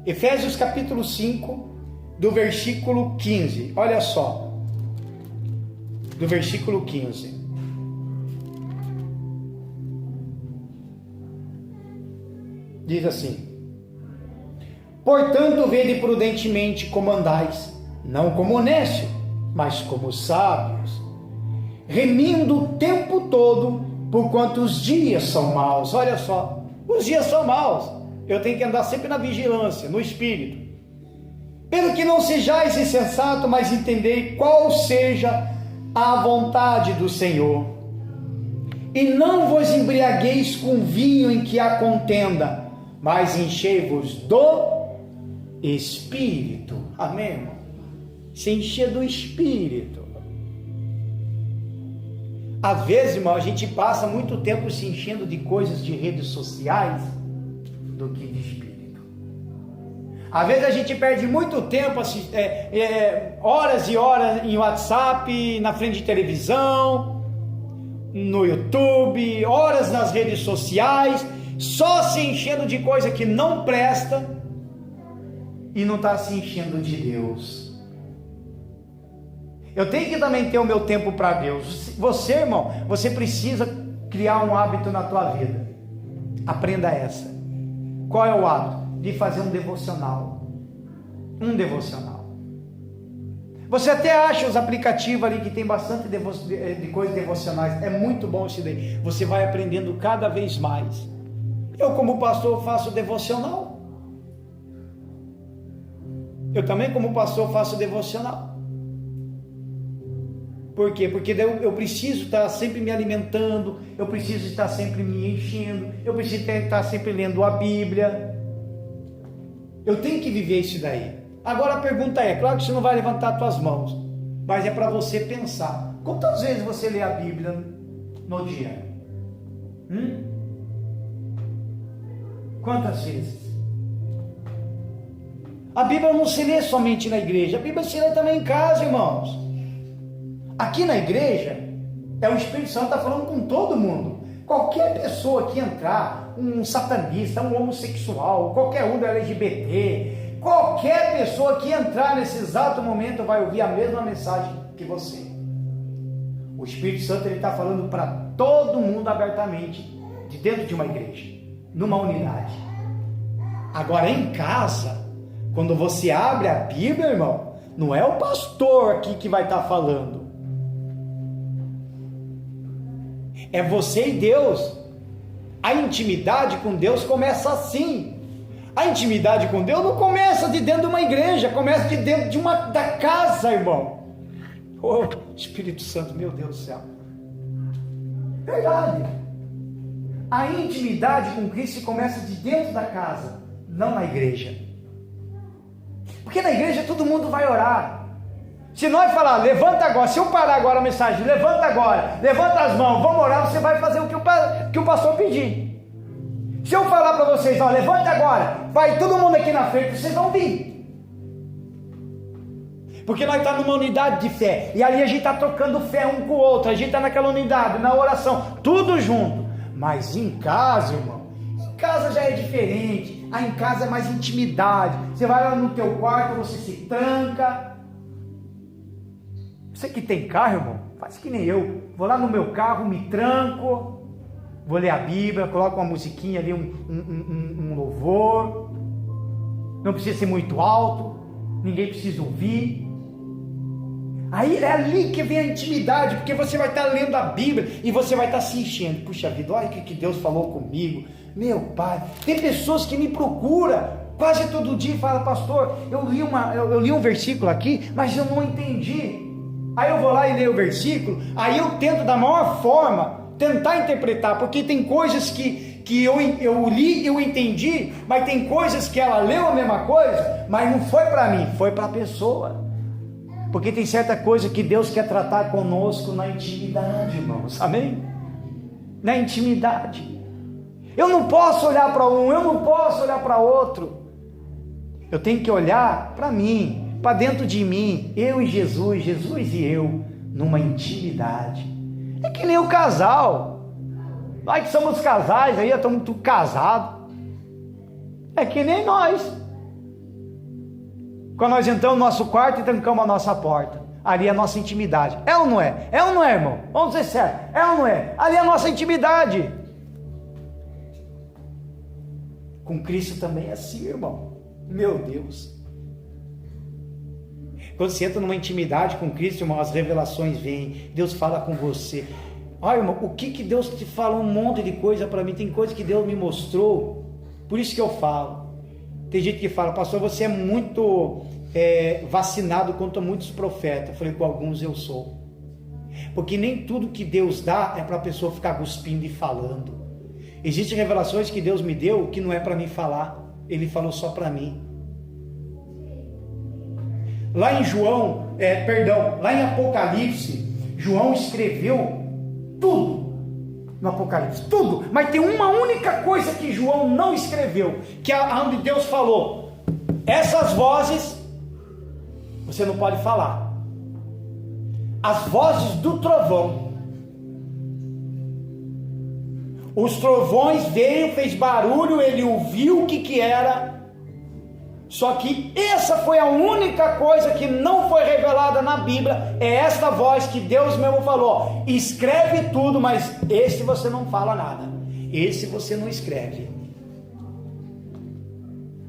Efésios capítulo 5, do versículo 15. Olha só, do versículo 15. Diz assim: portanto, vede prudentemente como andais, não como necios, mas como sábios, remindo o tempo todo, porquanto os dias são maus. Olha só, os dias são maus. Eu tenho que andar sempre na vigilância, no Espírito. Pelo que não sejais insensato, mas entendei qual seja a vontade do Senhor. E não vos embriagueis com vinho em que há contenda, mas enchei-vos do Espírito. Amém, irmão? Se encher do Espírito. Às vezes, irmão, a gente passa muito tempo se enchendo de coisas de redes sociais do que de Espírito. Às vezes a gente perde muito tempo, horas e horas em WhatsApp, na frente de televisão, no YouTube, horas nas redes sociais, só se enchendo de coisa que não presta e não está se enchendo de Deus. Eu tenho que também ter o meu tempo para Deus. Você, irmão, você precisa criar um hábito na tua vida. Aprenda essa. Qual é o hábito? De fazer um devocional. Um devocional. Você até acha os aplicativos ali que tem bastante de coisas devocionais. É muito bom isso daí. Você vai aprendendo cada vez mais. Eu, como pastor, faço devocional. Eu também, como pastor, faço devocional. Por quê? Porque eu preciso estar sempre me alimentando, eu preciso estar sempre me enchendo, eu preciso estar sempre lendo a Bíblia. Eu tenho que viver isso daí. Agora a pergunta é, claro que você não vai levantar as tuas mãos, mas é para você pensar. Quantas vezes você lê a Bíblia no dia? Quantas vezes? A Bíblia não se lê somente na igreja, a Bíblia se lê também em casa, irmãos. Aqui na igreja, o Espírito Santo está falando com todo mundo. Qualquer pessoa que entrar, um satanista, um homossexual, qualquer um do LGBT, Qualquer pessoa que entrar nesse exato momento vai ouvir a mesma mensagem que você. O Espírito Santo está falando para todo mundo abertamente, de dentro de uma igreja, numa unidade. Agora em casa, quando você abre a Bíblia, irmão, não é o pastor aqui que vai estar falando. É você e Deus. A intimidade com Deus começa assim. A intimidade com Deus não começa de dentro de uma igreja, começa de dentro da casa, irmão. Oh, Espírito Santo, meu Deus do céu. Verdade. A intimidade com Cristo começa de dentro da casa, não na igreja. Porque na igreja todo mundo vai orar. Se nós falar, levanta agora, se eu parar agora a mensagem, levanta agora, levanta as mãos, vamos orar, você vai fazer o que o pastor pedir. Se eu falar para vocês, ó, levanta agora, vai todo mundo aqui na frente, vocês vão vir. Porque nós estamos numa unidade de fé, e ali a gente está trocando fé um com o outro, a gente está naquela unidade, na oração, tudo junto. Mas em casa, irmão, em casa já é diferente. Aí em casa é mais intimidade. Você vai lá no teu quarto, você se tranca. Você que tem carro, irmão, faz que nem eu. Vou lá no meu carro, me tranco, vou ler a Bíblia, coloco uma musiquinha ali, um louvor. Não precisa ser muito alto, ninguém precisa ouvir. Aí é ali que vem a intimidade, porque você vai estar lendo a Bíblia e você vai estar se enchendo. Puxa vida, olha o que Deus falou comigo. Meu Pai, tem pessoas que me procuram quase todo dia e falam, pastor, eu li um versículo aqui, mas eu não entendi. Aí eu vou lá e leio o versículo, aí eu tento da maior forma tentar interpretar, porque tem coisas que eu li, eu entendi, mas tem coisas que ela leu a mesma coisa, mas não foi para mim, foi para a pessoa. Porque tem certa coisa que Deus quer tratar conosco na intimidade, irmãos, amém? Na intimidade. Eu não posso olhar para um, eu não posso olhar para outro. Eu tenho que olhar para mim, para dentro de mim, eu e Jesus, Jesus e eu, numa intimidade. É que nem o casal. Nós que somos casais, aí estamos tudo casados. É que nem nós. Quando nós entramos no nosso quarto e trancamos a nossa porta, ali é a nossa intimidade. É ou não é? É ou não é, irmão? Vamos ser sérios. É ou não é? Ali é a nossa intimidade. Com Cristo também é assim, irmão. Meu Deus. Quando você entra numa intimidade com Cristo, irmão, as revelações vêm. Deus fala com você. Olha, irmão, o que Deus te falou? Um monte de coisa para mim. Tem coisa que Deus me mostrou. Por isso que eu falo. Tem gente que fala, pastor, você é muito vacinado contra muitos profetas. Eu falei, com alguns eu sou. Porque nem tudo que Deus dá é para a pessoa ficar cuspindo e falando. Existem revelações que Deus me deu que não é para mim falar. Ele falou só para mim. Lá em Apocalipse, João escreveu tudo. No Apocalipse, tudo, mas tem uma única coisa que João não escreveu, que é onde Deus falou, essas vozes, você não pode falar, as vozes do trovão, os trovões veio, fez barulho, ele ouviu o que era, só que essa foi a única coisa que não foi revelada na Bíblia, é esta voz que Deus mesmo falou, escreve tudo, mas esse você não fala nada, esse você não escreve.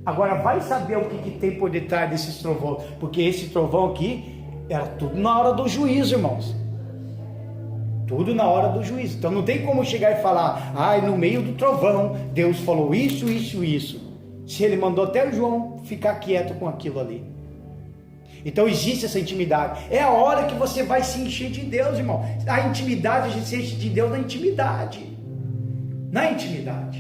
Agora vai saber o que tem por detrás desses trovões, porque esse trovão aqui, era tudo na hora do juízo, irmãos, tudo na hora do juízo, então não tem como chegar e falar, no meio do trovão, Deus falou isso, se ele mandou até o João ficar quieto com aquilo ali. Então existe essa intimidade. É a hora que você vai se encher de Deus, irmão. A intimidade, a gente se enche de Deus na intimidade. Na intimidade.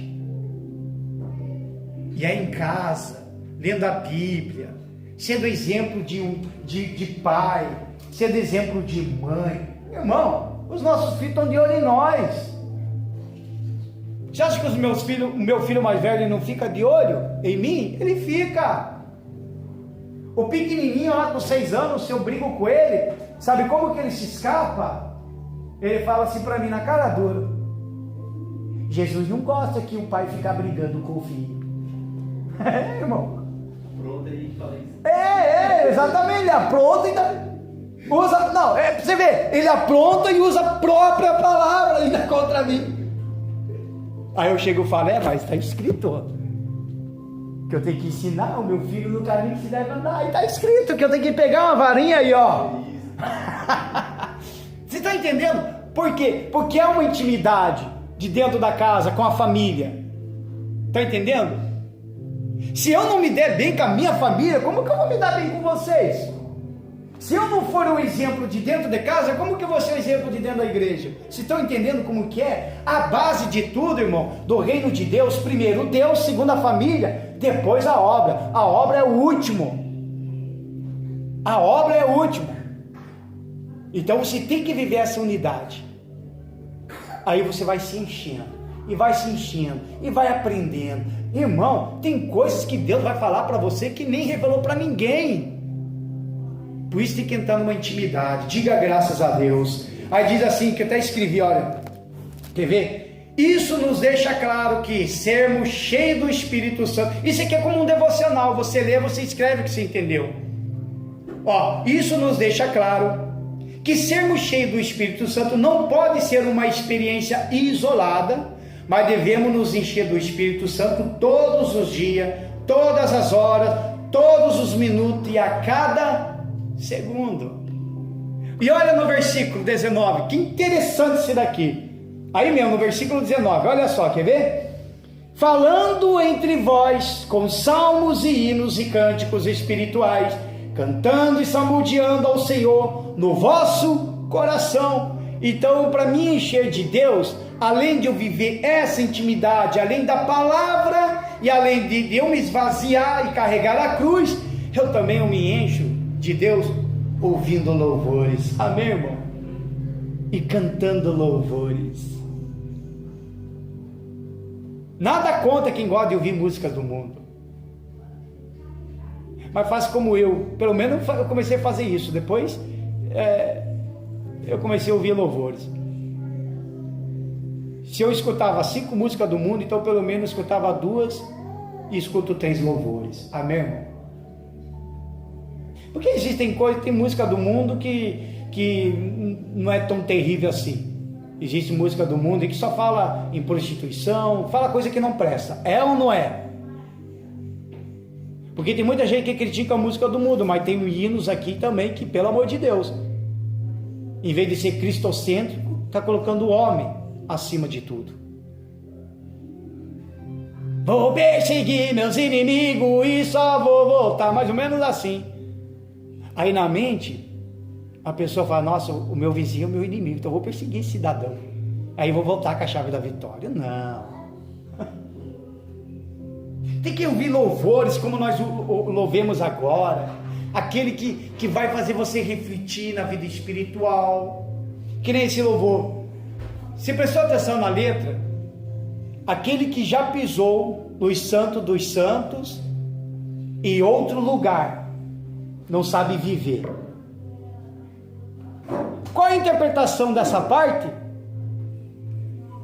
E é em casa, lendo a Bíblia, sendo exemplo de pai, sendo exemplo de mãe. Irmão, os nossos filhos estão de olho em nós. Você acha que o meu filho mais velho não fica de olho em mim? Ele fica. O pequenininho lá com 6 anos, se eu brigo com ele, sabe como que ele se escapa? Ele fala assim para mim na cara dura, Jesus não gosta que o pai fica brigando com o filho. Irmão, apronta e fala isso. Exatamente, ele apronta e usa, não, você vê, ele apronta e usa a própria palavra ainda contra mim. Aí eu chego e falo, mas está escrito, ó, que eu tenho que ensinar o meu filho no caminho que se deve andar, e está escrito que eu tenho que pegar uma varinha aí, ó. Você está entendendo? Por quê? Porque há uma intimidade de dentro da casa com a família. Está entendendo? Se eu não me der bem com a minha família, como que eu vou me dar bem com vocês? Se eu não for um exemplo de dentro de casa, como que eu vou ser um exemplo de dentro da igreja? Vocês estão entendendo como que é? A base de tudo, irmão, do reino de Deus, primeiro Deus, segundo a família, depois a obra. A obra é o último. A obra é o último. Então você tem que viver essa unidade. Aí você vai se enchendo, e vai se enchendo, e vai aprendendo. Irmão, tem coisas que Deus vai falar para você que nem revelou para ninguém. Por isso tem que entrar numa intimidade. Diga graças a Deus. Aí diz assim, que eu até escrevi, olha, quer ver? Isso nos deixa claro que sermos cheios do Espírito Santo. Isso aqui é como um devocional. Você lê, você escreve o que você entendeu. Ó, isso nos deixa claro que sermos cheios do Espírito Santo não pode ser uma experiência isolada, mas devemos nos encher do Espírito Santo todos os dias, todas as horas, todos os minutos e a cada segundo. E olha no versículo 19, que interessante isso daqui. Aí mesmo, no versículo 19, olha só, quer ver? Falando entre vós com salmos e hinos e cânticos espirituais, cantando e salmodiando ao Senhor no vosso coração. Então, para me encher de Deus, além de eu viver essa intimidade, além da palavra e além de eu me esvaziar e carregar a cruz, eu também me encho de Deus ouvindo louvores. Amém, irmão? E cantando louvores. Nada contra quem gosta de ouvir músicas do mundo, mas faz como eu. Pelo menos eu comecei a fazer isso. Depois eu comecei a ouvir louvores. Se eu escutava 5 músicas do mundo, então pelo menos eu escutava 2 e escuto 3 louvores. Amém, irmão? Porque existem coisas, tem música do mundo que não é tão terrível assim. Existe música do mundo que só fala em prostituição, fala coisa que não presta. É ou não é? Porque tem muita gente que critica a música do mundo, mas tem hinos aqui também que, pelo amor de Deus, em vez de ser cristocêntrico, está colocando o homem acima de tudo. Vou perseguir meus inimigos e só vou voltar, mais ou menos assim. Aí na mente, a pessoa fala, nossa, o meu vizinho é o meu inimigo, então eu vou perseguir esse cidadão. Aí vou voltar com a chave da vitória. Não. Tem que ouvir louvores como nós louvemos agora. Aquele que vai fazer você refletir na vida espiritual. Que nem esse louvor. Se prestou atenção na letra, aquele que já pisou nos santos dos santos e outro lugar não sabe viver. Qual a interpretação dessa parte?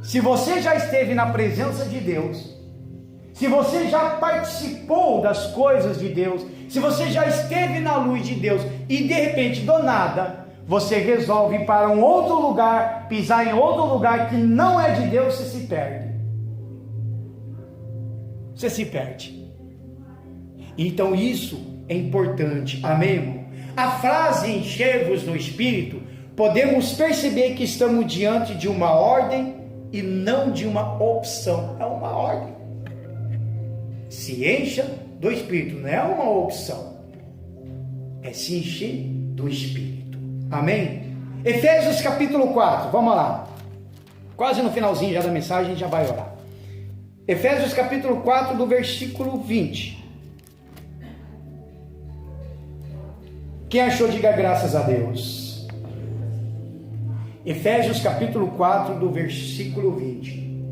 Se você já esteve na presença de Deus, se você já participou das coisas de Deus, se você já esteve na luz de Deus e de repente do nada você resolve ir para um outro lugar, pisar em outro lugar que não é de Deus, você se perde. Você se perde. Então isso é importante, amém, irmão? A frase encher-vos no Espírito, podemos perceber que estamos diante de uma ordem e não de uma opção. É uma ordem. Se encha do Espírito, não é uma opção, é se encher do Espírito. Amém? Efésios capítulo 4, vamos lá, quase no finalzinho já da mensagem, a gente já vai orar. Efésios capítulo 4, do versículo 20. Quem achou, diga graças a Deus. Efésios capítulo 4, do versículo 20.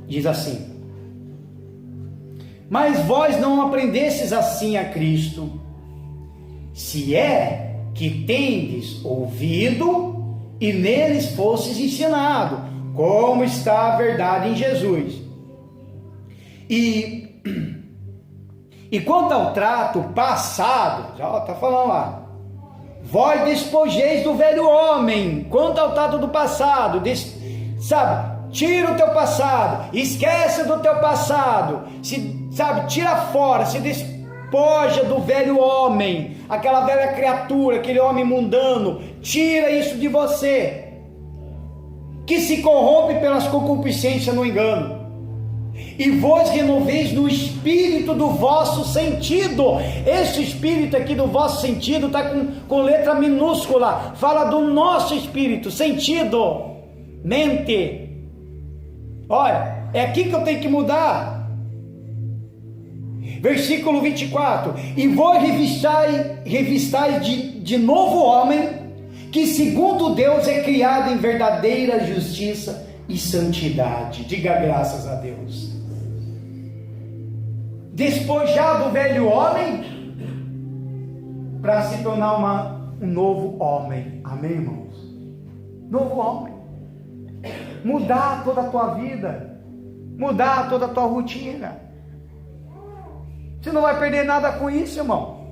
Diz assim: mas vós não aprendestes assim a Cristo, se é que tendes ouvido e neles fostes ensinado, como está a verdade em Jesus. E E quanto ao trato passado, já está falando lá, vós despojeis do velho homem. Quanto ao trato do passado, tira o teu passado, esquece do teu passado, tira fora, se despoja do velho homem, aquela velha criatura, aquele homem mundano, tira isso de você, que se corrompe pelas concupiscências no engano, e vos renoveis no espírito do vosso sentido. Esse espírito aqui do vosso sentido está com letra minúscula, fala do nosso espírito, sentido, mente. Olha, é aqui que eu tenho que mudar. Versículo 24: e vos revistai de novo homem, que segundo Deus é criado em verdadeira justiça e santidade. Diga graças a Deus. Despojar do velho homem para se tornar um novo homem. Amém, irmãos? Novo homem. Mudar toda a tua vida, mudar toda a tua rotina. Você não vai perder nada com isso, irmão.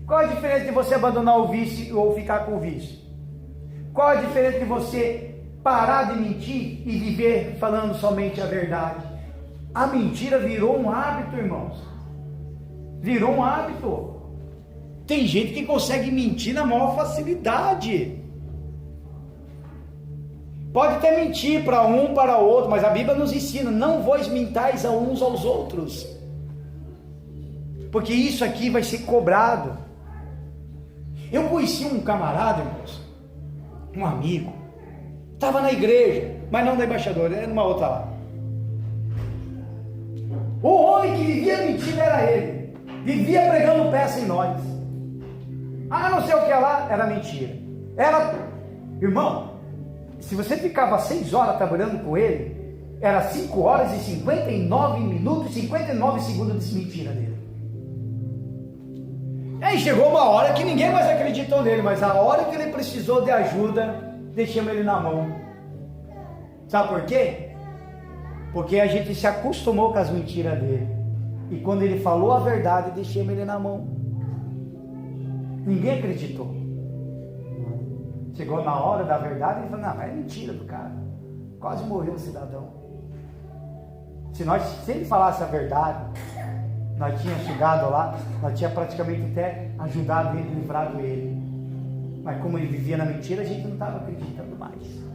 Qual a diferença de você abandonar o vício ou ficar com o vício? Qual a diferença de você parar de mentir e viver falando somente a verdade? A mentira virou um hábito, irmãos. Virou um hábito. Tem gente que consegue mentir na maior facilidade. Pode até mentir para um, para outro, mas a Bíblia nos ensina: não vos mintais a uns aos outros, porque isso aqui vai ser cobrado. Eu conheci um camarada, irmãos, um amigo, estava na igreja, mas não da embaixadora, era numa outra lá. O homem que vivia mentira era ele, vivia pregando peça em nós. Não sei o que lá, era mentira. Irmão, se você ficava 6 horas trabalhando com ele, era 5 horas e 59 minutos e 59 segundos de mentira dele. Aí chegou uma hora que ninguém mais acreditou nele, mas a hora que ele precisou de ajuda, deixamos ele na mão. Sabe por quê? Porque a gente se acostumou com as mentiras dele, e quando ele falou a verdade, deixamos ele na mão. Ninguém acreditou. Chegou na hora da verdade, ele falou: não, é mentira do cara, quase morreu o cidadão. Se ele falasse a verdade, nós tínhamos chegado lá, nós tínhamos praticamente até ajudado ele, livrado ele. Mas como ele vivia na mentira, a gente não estava acreditando mais.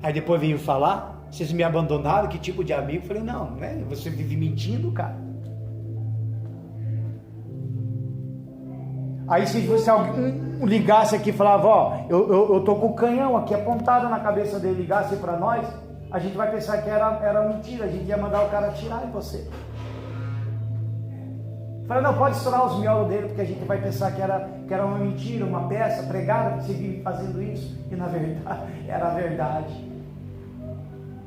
Aí depois veio falar: vocês me abandonaram, que tipo de amigo? Eu falei: não, né? Você vive mentindo, cara. Aí se você ligasse aqui e falava: ó, eu tô com o canhão aqui apontado na cabeça dele, ligasse para nós, a gente vai pensar que era mentira, a gente ia mandar o cara atirar em você. Falei: não, pode estourar os miolos dele, porque a gente vai pensar que era uma mentira, uma peça pregada, que você vive fazendo isso, e na verdade era a verdade.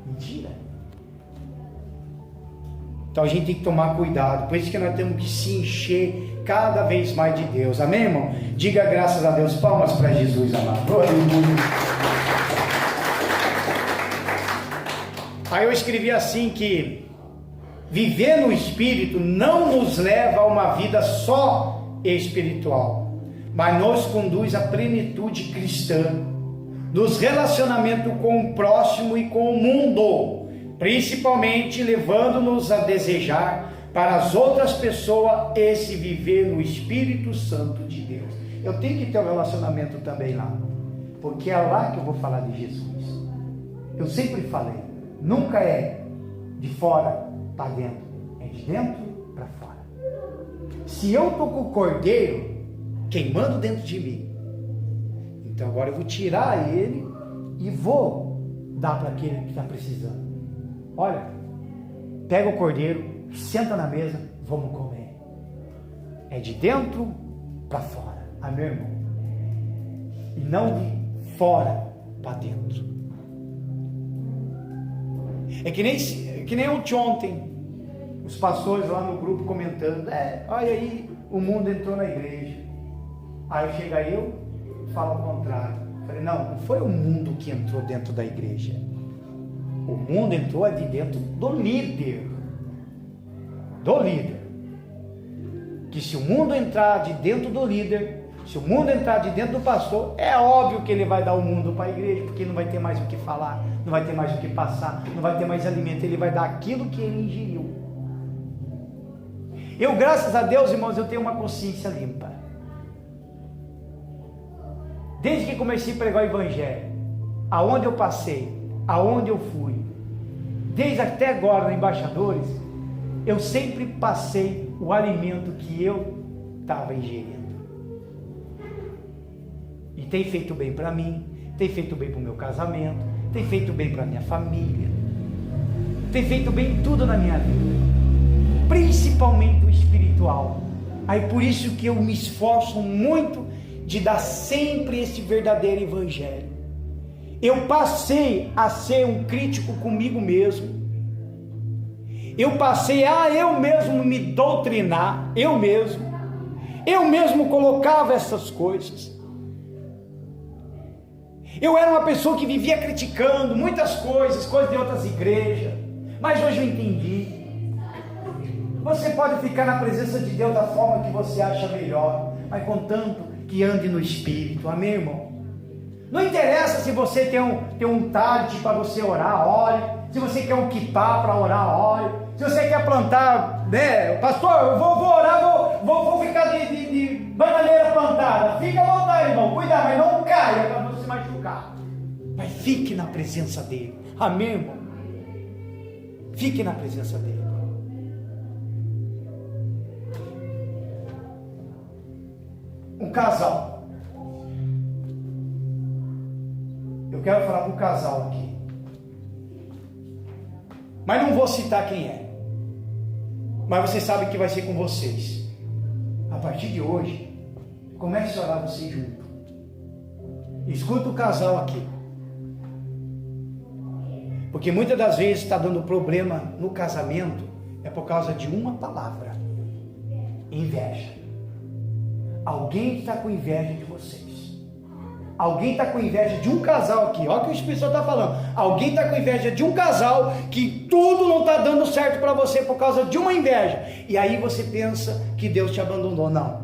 Mentira. Então a gente tem que tomar cuidado, por isso que nós temos que se encher cada vez mais de Deus. Amém, irmão? Diga graças a Deus. Palmas para Jesus, amado. Aí eu escrevi assim, que viver no Espírito não nos leva a uma vida só espiritual, mas nos conduz à plenitude cristã, nos relacionamentos com o próximo e com o mundo, principalmente levando-nos a desejar para as outras pessoas esse viver no Espírito Santo de Deus. Eu tenho que ter um relacionamento também lá, porque é lá que eu vou falar de Jesus. Eu sempre falei, nunca é de fora para dentro, é de dentro para fora. Se eu estou com o cordeiro queimando dentro de mim, então agora eu vou tirar ele e vou dar para aquele que está precisando. Olha, pega o cordeiro, senta na mesa, vamos comer. É de dentro para fora, amém, irmão? E não de fora para dentro. É que nem ontem, os pastores lá no grupo comentando: olha aí, o mundo entrou na igreja. Aí chega eu e falo ao contrário. Falei: não foi o mundo que entrou dentro da igreja. O O mundo entrou de dentro do líder. Do líder. Que se o mundo entrar de dentro do líder, se o mundo entrar de dentro do pastor, é óbvio que ele vai dar o mundo para a igreja, porque não vai ter mais o que falar, não vai ter mais o que passar, não vai ter mais alimento, ele vai dar aquilo que ele ingeriu. Eu, graças a Deus, irmãos, eu tenho uma consciência limpa. Desde que comecei a pregar o evangelho, aonde eu passei, aonde eu fui, desde até agora na Embaixadores, eu sempre passei o alimento que eu estava ingerindo. E tem feito bem para mim, tem feito bem para o meu casamento, tem feito bem para a minha família, tem feito bem tudo na minha vida, principalmente o espiritual. Aí por isso que eu me esforço muito de dar sempre esse verdadeiro evangelho. Eu passei a ser um crítico comigo mesmo. Eu passei a eu mesmo me doutrinar, eu mesmo colocava essas coisas. Eu era uma pessoa que vivia criticando muitas coisas de outras igrejas, mas hoje eu entendi. Você pode ficar na presença de Deus da forma que você acha melhor, mas contanto que ande no Espírito, amém, irmão? Não interessa se você tem um tarde para você orar, ore. Se você quer um kippah para orar, ore. Se você quer plantar, né, pastor, eu vou orar, vou ficar de bananeira plantada. Fica à vontade, irmão, cuidado, mas não caia para não se machucar. Mas fique na presença dele, amém, irmão? Fique na presença dele. Um casal. Eu quero falar para o casal aqui, mas não vou citar quem é, mas você sabe que vai ser com vocês. A partir de hoje, comece a orar você junto. Escuta o casal aqui, porque muitas das vezes está dando problema no casamento é por causa de uma palavra: inveja. Alguém está com inveja de vocês. Alguém está com inveja de um casal aqui. Olha o que o Espírito Santo está falando. Alguém está com inveja de um casal que tudo não está dando certo para você por causa de uma inveja. E aí você pensa que Deus te abandonou. Não.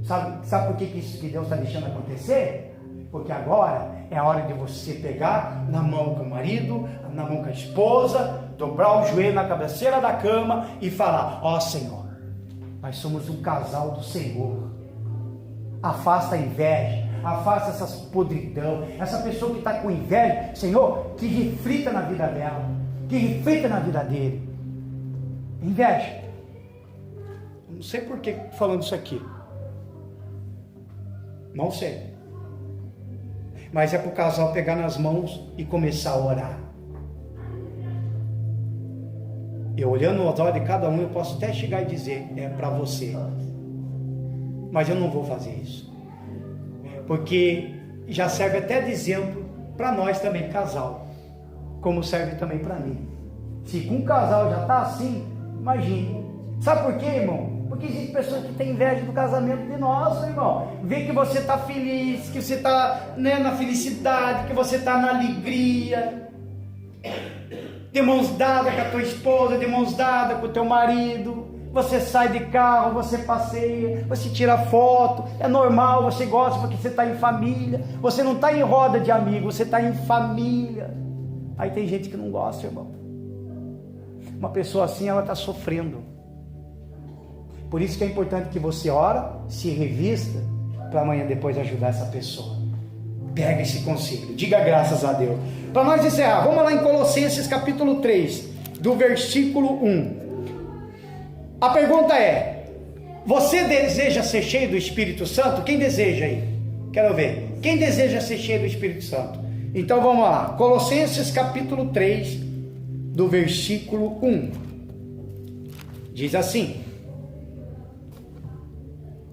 Sabe por que isso que Deus está deixando acontecer? Porque agora é a hora de você pegar na mão com o marido, na mão com a esposa, dobrar o joelho na cabeceira da cama e falar: ó Senhor, nós somos um casal do Senhor. Afasta a inveja, afasta essas podridão, essa pessoa que está com inveja, Senhor, que reflita na vida dela, que reflita na vida dele. Inveja. Não sei por que falando isso aqui, não sei, mas é para o casal pegar nas mãos e começar a orar. Eu olhando os olhos de cada um, eu posso até chegar e dizer: é para você. Mas eu não vou fazer isso, porque já serve até de exemplo para nós também, casal, como serve também para mim. Se com um casal já está assim, imagine. Sabe por quê, irmão? Porque existem pessoas que têm inveja do casamento de nós, irmão. Vê que você está feliz, que você está, né, na felicidade, que você está na alegria, de mãos dadas com a tua esposa, de mãos dadas com o teu marido. Você sai de carro, você passeia, você tira foto, é normal, você gosta porque você está em família. Você não está em roda de amigos, você está em família. Aí tem gente que não gosta, irmão. Uma pessoa assim, ela está sofrendo. Por isso que é importante que você ora, se revista, para amanhã depois ajudar essa pessoa. Pega esse conselho, diga graças a Deus. Para nós encerrar, vamos lá em Colossenses capítulo 3, do versículo 1. A pergunta é: você deseja ser cheio do Espírito Santo? Quem deseja aí? Quero ver. Quem deseja ser cheio do Espírito Santo? Então vamos lá. Colossenses capítulo 3, do versículo 1. Diz assim: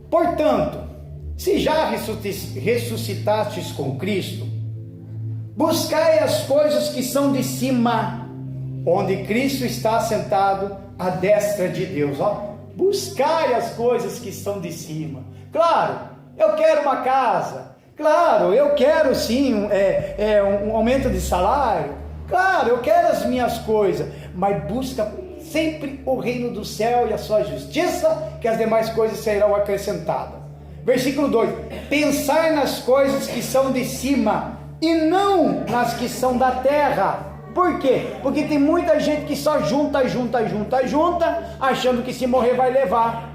portanto, se já ressuscitastes com Cristo, buscai as coisas que são de cima, onde Cristo está sentado à destra de Deus. Ó, buscai as coisas que estão de cima. Claro, eu quero uma casa. Claro, eu quero sim um aumento de salário. Claro, eu quero as minhas coisas, mas busca sempre o reino do céu e a sua justiça, que as demais coisas serão acrescentadas. Versículo 2: pensar nas coisas que são de cima e não nas que são da terra. Por quê? Porque tem muita gente que só junta, achando que se morrer vai levar.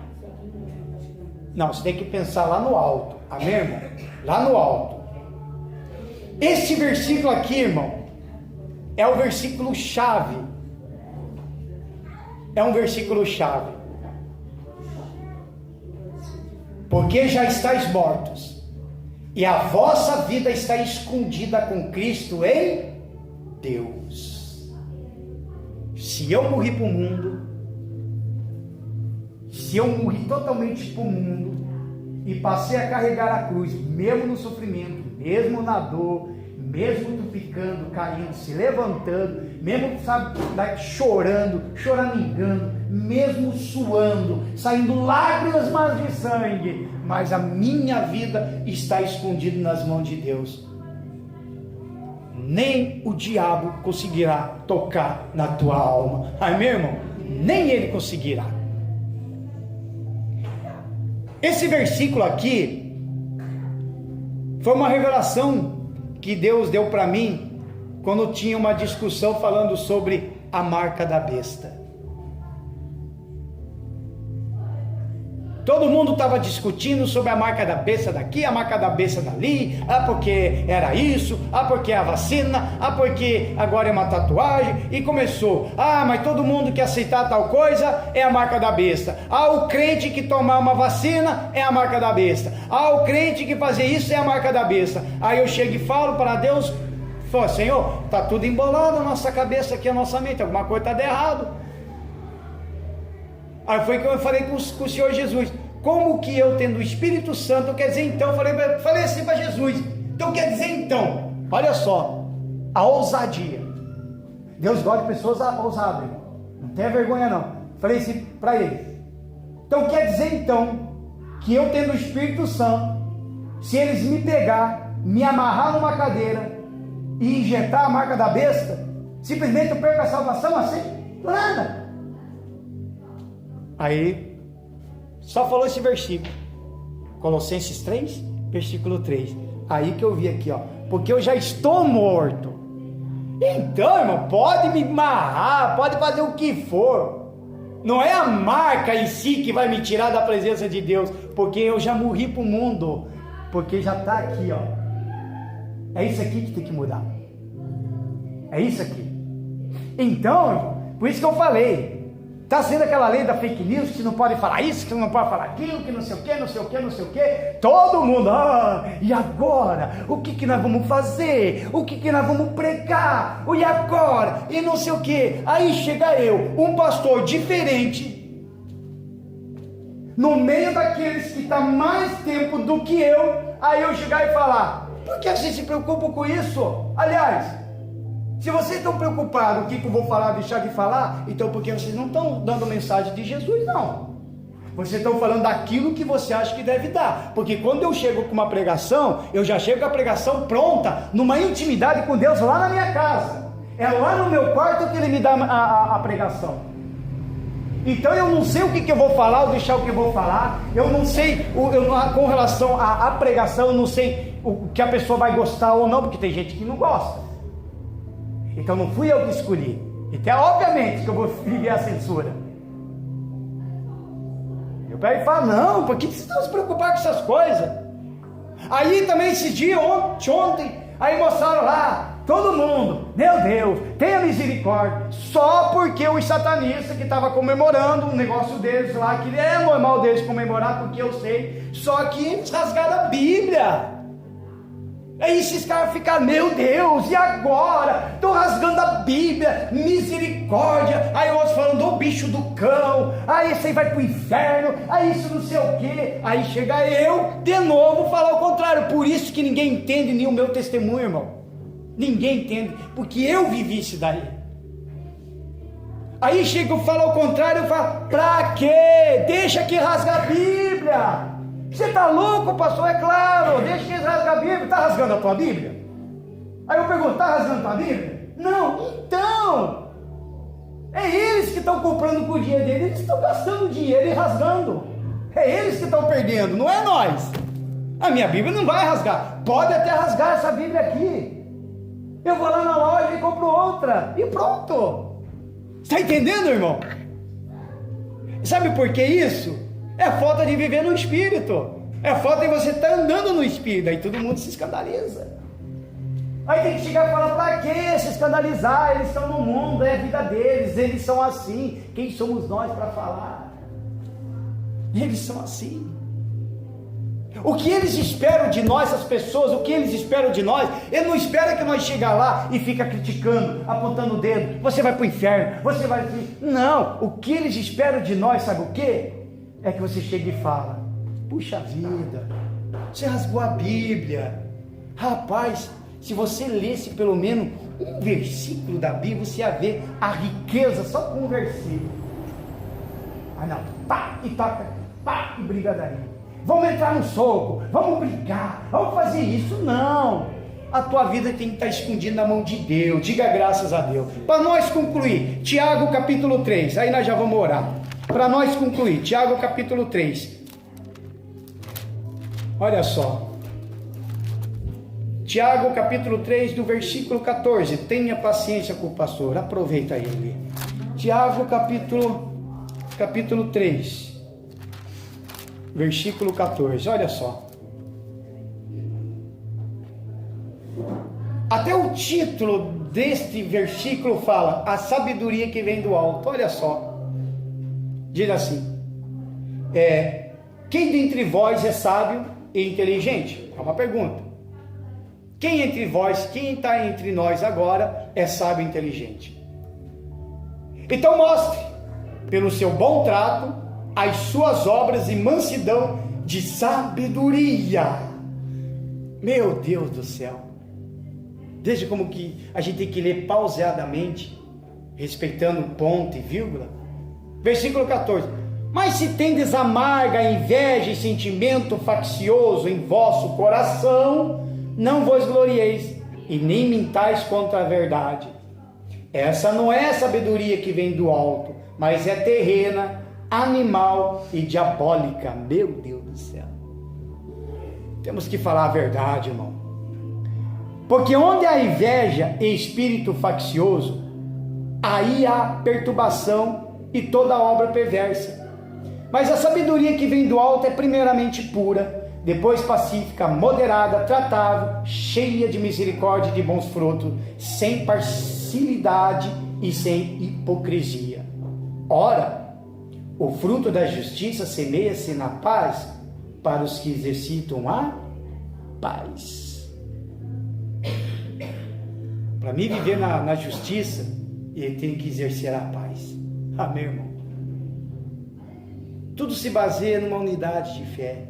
Não, você tem que pensar lá no alto, amém, irmão? Lá no alto. Esse versículo aqui, irmão, é o versículo chave. É um versículo chave. Porque já estáis mortos, e a vossa vida está escondida com Cristo em Deus. Se eu morri para o mundo, se eu morri totalmente para o mundo, e passei a carregar a cruz, mesmo no sofrimento, mesmo na dor, mesmo tupicando, caindo, se levantando, mesmo, sabe, choramingando, mesmo suando, saindo lágrimas mas de sangue, mas a minha vida está escondida nas mãos de Deus. Nem o diabo conseguirá tocar na tua alma, amém, irmão? Nem ele conseguirá. Esse versículo aqui foi uma revelação que Deus deu para mim quando tinha uma discussão falando sobre a marca da besta. Todo mundo estava discutindo sobre a marca da besta daqui, a marca da besta dali, porque era isso, porque é a vacina, porque agora é uma tatuagem, e começou, mas todo mundo que aceitar tal coisa é a marca da besta, o crente que tomar uma vacina é a marca da besta, o crente que fazer isso é a marca da besta. Aí eu chego e falo para Deus, Senhor, está tudo embolado na nossa cabeça aqui, a nossa mente, alguma coisa está de errado. Aí foi que eu falei com o Senhor Jesus, como que eu tendo o Espírito Santo, quer dizer então, falei assim para Jesus, então quer dizer então, olha só, a ousadia, Deus gosta de pessoas ousadas, não tenha vergonha não, falei assim para ele, então quer dizer então, que eu tendo o Espírito Santo, se eles me pegar, me amarrar numa cadeira, e injetar a marca da besta, simplesmente eu perco a salvação assim? Nada. Aí, só falou esse versículo, Colossenses 3, versículo 3, aí que eu vi aqui, porque eu já estou morto, então, irmão, pode me amarrar, pode fazer o que for, não é a marca em si que vai me tirar da presença de Deus, porque eu já morri para o mundo, porque já está aqui, é isso aqui que tem que mudar, é isso aqui. Então, irmão, por isso que eu falei, está sendo aquela lei da fake news, que não pode falar isso, que não pode falar aquilo, que não sei o que, não sei o que, não sei o que, todo mundo, e agora? O que nós vamos fazer? O que nós vamos pregar? E agora? E não sei o que, aí chega eu, um pastor diferente, no meio daqueles que está mais tempo do que eu, aí eu chegar e falar, por que vocês se preocupam com isso? Aliás, se vocês estão preocupados com o que eu vou falar, deixar de falar, então porque vocês não estão dando mensagem de Jesus, não. Vocês estão falando daquilo que você acha que deve dar. Porque quando eu chego com uma pregação, eu já chego com a pregação pronta, numa intimidade com Deus lá na minha casa. É lá no meu quarto que Ele me dá a pregação. Então eu não sei o que eu vou falar, ou deixar o que eu vou falar. Eu não sei, com relação à pregação, eu não sei o que a pessoa vai gostar ou não, porque tem gente que não gosta. Então não fui eu que escolhi. Então obviamente que eu vou viver a censura. Eu pego e falo, não, por que vocês estão se preocupando com essas coisas? Aí também esse dia, ontem, aí mostraram lá, todo mundo, meu Deus, tenha misericórdia, só porque os satanistas que estavam comemorando o negócio deles lá, que é normal deles comemorar, porque eu sei, só que eles rasgaram a Bíblia. Aí esses caras ficam, meu Deus, e agora? Estou rasgando a Bíblia, misericórdia. Aí outros falando do bicho do cão, aí esse aí vai para o inferno, aí isso não sei o que. Aí chega eu, de novo, falar o contrário. Por isso que ninguém entende nem o meu testemunho, irmão. Ninguém entende, porque eu vivi isso daí. Aí chega eu falo ao contrário, eu falo, pra quê? Deixa que rasga a Bíblia. Você está louco, pastor? É claro, deixa que eles rasgam a Bíblia. Está rasgando a tua Bíblia? Aí eu pergunto, está rasgando a tua Bíblia? Não, então, é eles que estão comprando com o dinheiro deles, eles estão gastando dinheiro e rasgando. É eles que estão perdendo, não é nós. A minha Bíblia não vai rasgar. Pode até rasgar essa Bíblia aqui. Eu vou lá na loja e compro outra. E pronto. Está entendendo, irmão? Sabe por que isso? É falta de viver no Espírito. É falta de você estar andando no Espírito. Aí todo mundo se escandaliza. Aí tem que chegar e falar, para que se escandalizar? Eles estão no mundo, é a vida deles, eles são assim. Quem somos nós para falar? Eles são assim. O que eles esperam de nós, as pessoas, o que eles esperam de nós, ele não espera que nós chegar lá e fica criticando, apontando o dedo, você vai para o inferno, você vai... Não, o que eles esperam de nós, sabe o que? É que você chegue e fala, puxa vida, você rasgou a Bíblia, rapaz, se você lesse pelo menos um versículo da Bíblia, você ia ver a riqueza só com um versículo. Ah não, pá, e toca, pá, e brigadaria. Vamos entrar no soco, vamos brigar, vamos fazer isso. Não, a tua vida tem que estar escondida na mão de Deus. Diga graças a Deus. Para nós concluir, Tiago capítulo 3, aí nós já vamos orar. Para nós concluir, Tiago capítulo 3, olha só, Tiago capítulo 3 do versículo 14, tenha paciência com o pastor, aproveita ele. Tiago capítulo 3, versículo 14, olha só. Até o título deste versículo fala, a sabedoria que vem do alto, olha só. Diz assim, quem dentre vós é sábio e inteligente? É uma pergunta. Quem entre vós, quem está entre nós agora é sábio e inteligente? Então mostre, pelo seu bom trato, as suas obras e mansidão de sabedoria. Meu Deus do céu. Veja como que a gente tem que ler pausadamente, respeitando ponto e vírgula. Versículo 14. Mas se tendes amarga inveja e sentimento faccioso em vosso coração, não vos glorieis e nem mintais contra a verdade. Essa não é a sabedoria que vem do alto, mas é terrena, animal e diabólica. Meu Deus do céu. Temos que falar a verdade, irmão. Porque onde há inveja e espírito faccioso, aí há perturbação e toda obra perversa. Mas a sabedoria que vem do alto é primeiramente pura, depois pacífica, moderada, tratável, cheia de misericórdia e de bons frutos, sem parcialidade e sem hipocrisia. Ora, o fruto da justiça semeia-se na paz para os que exercitam a paz. Para mim viver na justiça, ele tem que exercer a paz. Amém, irmão? Tudo se baseia numa unidade de fé.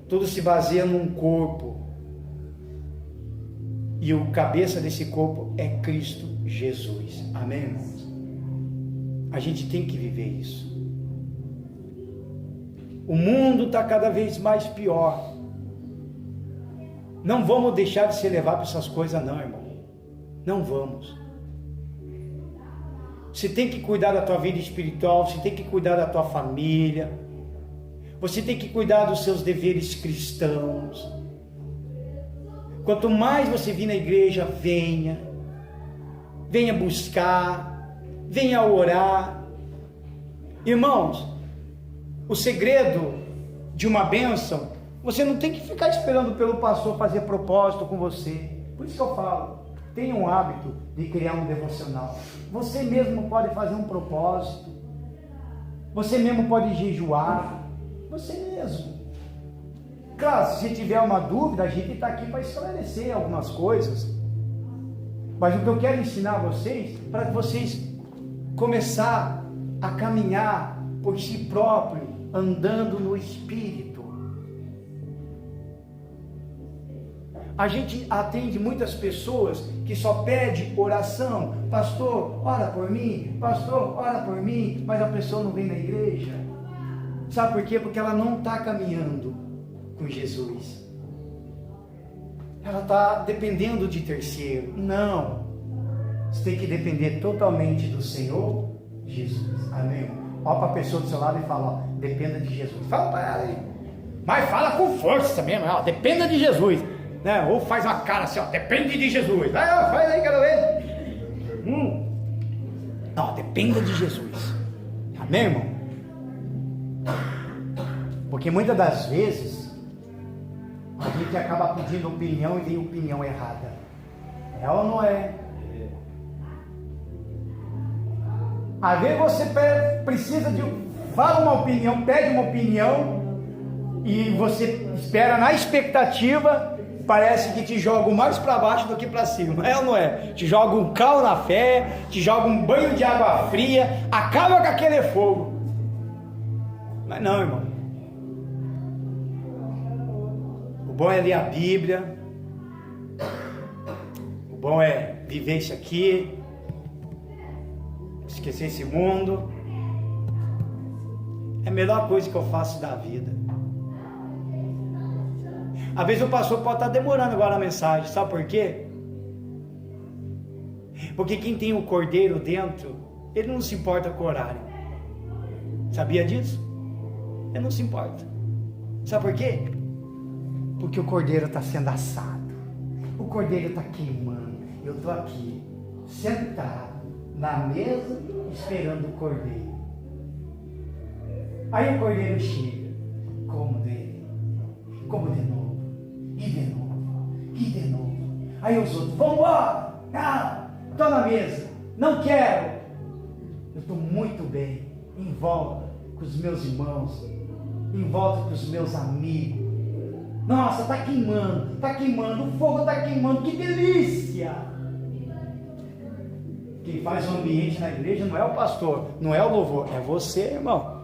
Tudo se baseia num corpo. E o cabeça desse corpo é Cristo Jesus. Amém, irmãos? A gente tem que viver isso. O mundo está cada vez mais pior. Não vamos deixar de se levar para essas coisas não, irmão. Não vamos. Você tem que cuidar da tua vida espiritual, você tem que cuidar da tua família, você tem que cuidar dos seus deveres cristãos. Quanto mais você vir na igreja, venha buscar, venha orar. Irmãos, o segredo de uma bênção, você não tem que ficar esperando pelo pastor fazer propósito com você. Por isso que eu falo, tenha um hábito de criar um devocional. Você mesmo pode fazer um propósito. Você mesmo pode jejuar. Você mesmo. Claro, se tiver uma dúvida, a gente está aqui para esclarecer algumas coisas. Mas o que eu quero ensinar a vocês, para que vocês começar a caminhar por si próprio, andando no Espírito. A gente atende muitas pessoas que só pede oração. Pastor, ora por mim. Pastor, ora por mim. Mas a pessoa não vem na igreja. Sabe por quê? Porque ela não está caminhando com Jesus. Ela está dependendo de terceiro. Não. Você tem que depender totalmente do Senhor Jesus. Amém? Olha para a pessoa do seu lado e fala, ó, dependa de Jesus. Fala para ela aí. Mas fala com força mesmo, ó, dependa de Jesus. Né? Ou faz uma cara assim, ó, depende de Jesus. Vai, ó, faz aí, quero ver. Não, dependa de Jesus. Amém, irmão? Porque muitas das vezes a gente acaba pedindo opinião e tem opinião errada. É ou não é? Às vezes você precisa de... Fala uma opinião, pede uma opinião e você espera na expectativa, parece que te joga mais para baixo do que para cima. É ou não é? Te joga um cal na fé, te joga um banho de água fria, acaba com aquele fogo. Mas não, irmão. O bom é ler a Bíblia. O bom é viver isso aqui. Esquecer esse mundo. É a melhor coisa que eu faço da vida. Às vezes o pastor pode estar demorando agora a mensagem. Sabe por quê? Porque quem tem o cordeiro dentro, ele não se importa com o horário. Sabia disso? Ele não se importa. Sabe por quê? Porque o cordeiro está sendo assado. O cordeiro está queimando. Eu estou aqui, sentado na mesa, esperando o cordeiro. Aí o cordeiro chega, como dele, como de novo, e de novo, e de novo. Aí os outros, vamos embora, não, estou na mesa, não quero. Eu estou muito bem, em volta com os meus irmãos, em volta com os meus amigos. Nossa, está queimando, o fogo está queimando, que delícia! Quem faz o ambiente na igreja não é o pastor, não é o louvor, é você, irmão.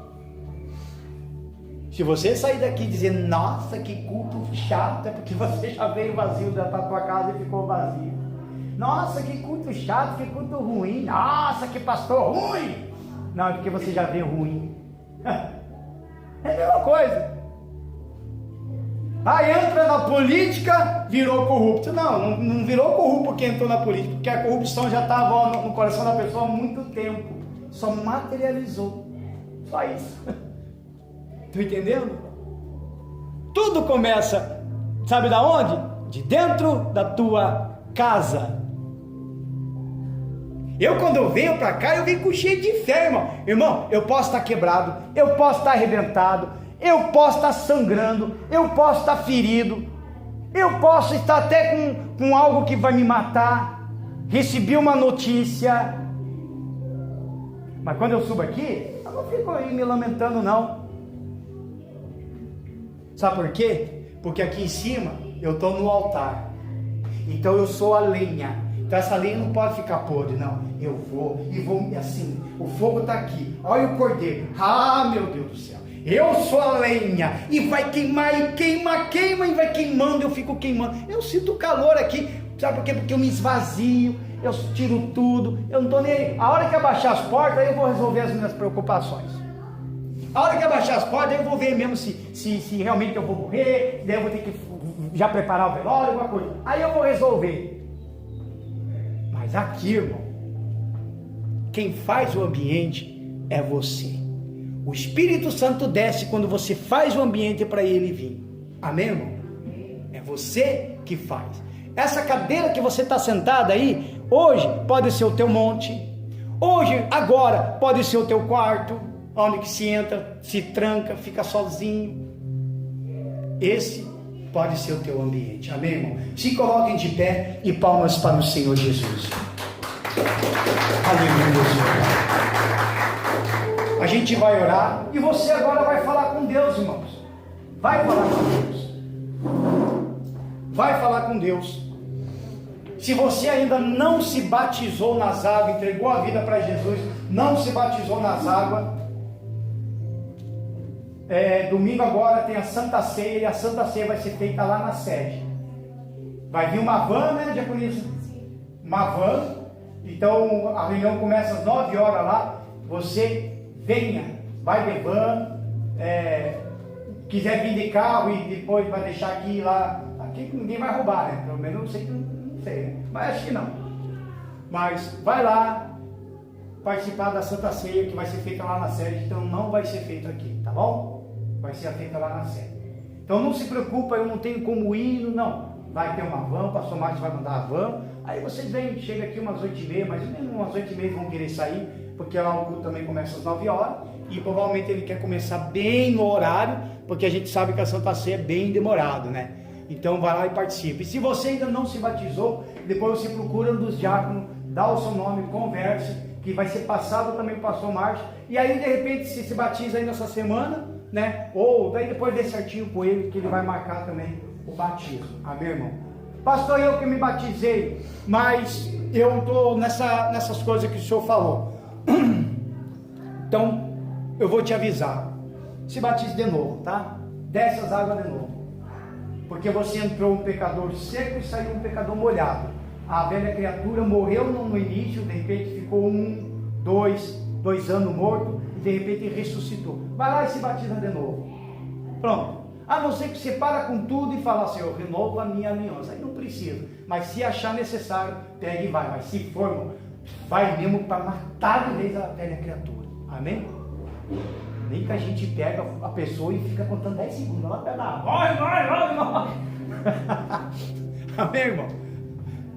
Se você sair daqui dizendo, nossa, que culto chato, é porque você já veio vazio da tua casa e ficou vazio. Nossa, que culto chato, que culto ruim. Nossa, que pastor ruim. Não, é porque você já veio ruim. É a mesma coisa. Aí entra na política, virou corrupto. Não virou corrupto porque entrou na política, porque a corrupção já estava no coração da pessoa há muito tempo. Só materializou. Só isso. Estou entendendo? Tudo começa, sabe da onde? De dentro da tua casa. Quando eu venho para cá, eu venho com cheio de fé, irmão. Irmão, eu posso estar quebrado, eu posso estar arrebentado, eu posso estar sangrando, eu posso estar ferido, eu posso estar até com algo que vai me matar. Recebi uma notícia, mas quando eu subo aqui, eu não fico aí me lamentando, não. Sabe por quê? Porque aqui em cima eu estou no altar, então eu sou a lenha. Então essa lenha não pode ficar podre, não. Eu vou assim, o fogo está aqui, olha o cordeiro, meu Deus do céu, eu sou a lenha, e vai queimar, e queima, e vai queimando, eu fico queimando, eu sinto calor aqui, sabe por quê? Porque eu me esvazio, eu tiro tudo, eu não estou nem aí. A hora que abaixar as portas, aí eu vou resolver as minhas preocupações. A hora que abaixar as portas, eu vou ver mesmo se realmente eu vou morrer, daí eu vou ter que já preparar o velório, alguma coisa, aí eu vou resolver. Mas aqui, irmão, quem faz o ambiente é você. O Espírito Santo desce quando você faz o ambiente para ele vir. Amém, irmão? É você que faz. Essa cadeira que você está sentada aí, hoje pode ser o teu monte, hoje, agora, pode ser o teu quarto, onde que se entra, se tranca, fica sozinho. Esse pode ser o teu ambiente. Amém, irmão? Se coloquem de pé e palmas para o Senhor Jesus. Aleluia, Senhor. A gente vai orar e você agora vai falar com Deus, irmãos. Vai falar com Deus. Vai falar com Deus. Se você ainda não se batizou nas águas, entregou a vida para Jesus, não se batizou nas águas, domingo agora tem a Santa Ceia, e a Santa Ceia vai ser feita lá na sede. Vai vir uma van, né, diaconisa? Uma van. Então a reunião começa às 9 horas lá. Você venha, vai de van, quiser vir de carro e depois vai deixar aqui lá. Aqui ninguém vai roubar, né? Pelo menos eu sei que não sei, né? Mas acho que não. Mas vai lá participar da Santa Ceia, que vai ser feita lá na sede. Então não vai ser feito aqui, tá bom? Vai ser feita lá na sede. Então não se preocupa, eu não tenho como ir, não. Vai ter uma van, o pastor Márcio vai mandar a van. Aí vocês vêm, chega aqui umas 8h30, mais ou menos umas 8h30 vão querer sair, porque lá o culto também começa às 9 horas. E provavelmente ele quer começar bem no horário, porque a gente sabe que a Santa Ceia é bem demorado, né? Então vai lá e participe. E se você ainda não se batizou, depois você procura um dos diáconos, dá o seu nome, converse, que vai ser passado também para o pastor Márcio. E aí de repente se batiza aí nessa semana, né? Ou daí depois vê certinho com ele, que ele vai marcar também o batismo. Amém, irmão? Pastor, eu que me batizei, mas eu estou nessas coisas que o senhor falou. Então eu vou te avisar, se batize de novo, tá? Desce as águas de novo, porque você entrou um pecador seco e saiu um pecador molhado. A velha criatura morreu no início, de repente ficou 2 anos morto, e de repente ressuscitou. Vai lá e se batiza de novo. Pronto. A não ser que você para com tudo e fala, Senhor, renovo a minha aliança. Aí não precisa, mas se achar necessário, pega e vai. Mas se for, vai mesmo para matar de vez a velha criatura. Amém? Nem que a gente pega a pessoa e fica contando 10 segundos. Ela pega, vai. Amém, irmão?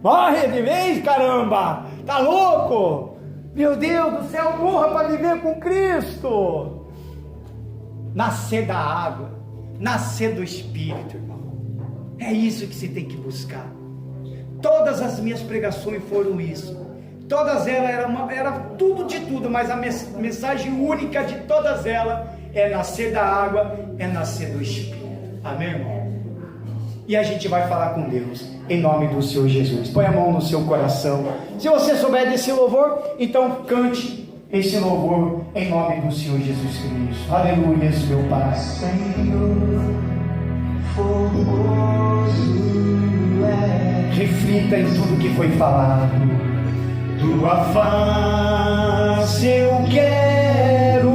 Morre de vez, caramba! Tá louco? Meu Deus do céu, morra para viver com Cristo! Nascer da água, nascer do Espírito, irmão. É isso que você tem que buscar. Todas as minhas pregações foram isso. Todas elas era tudo de tudo, mas a mensagem única de todas elas é nascer da água, é nascer do Espírito. Amém, irmão? E a gente vai falar com Deus, em nome do Senhor Jesus. Põe a mão no seu coração. Se você souber desse louvor, então cante esse louvor em nome do Senhor Jesus Cristo. Aleluia, meu Pai. Senhor, formoso é. Reflita em tudo que foi falado. Tua face eu quero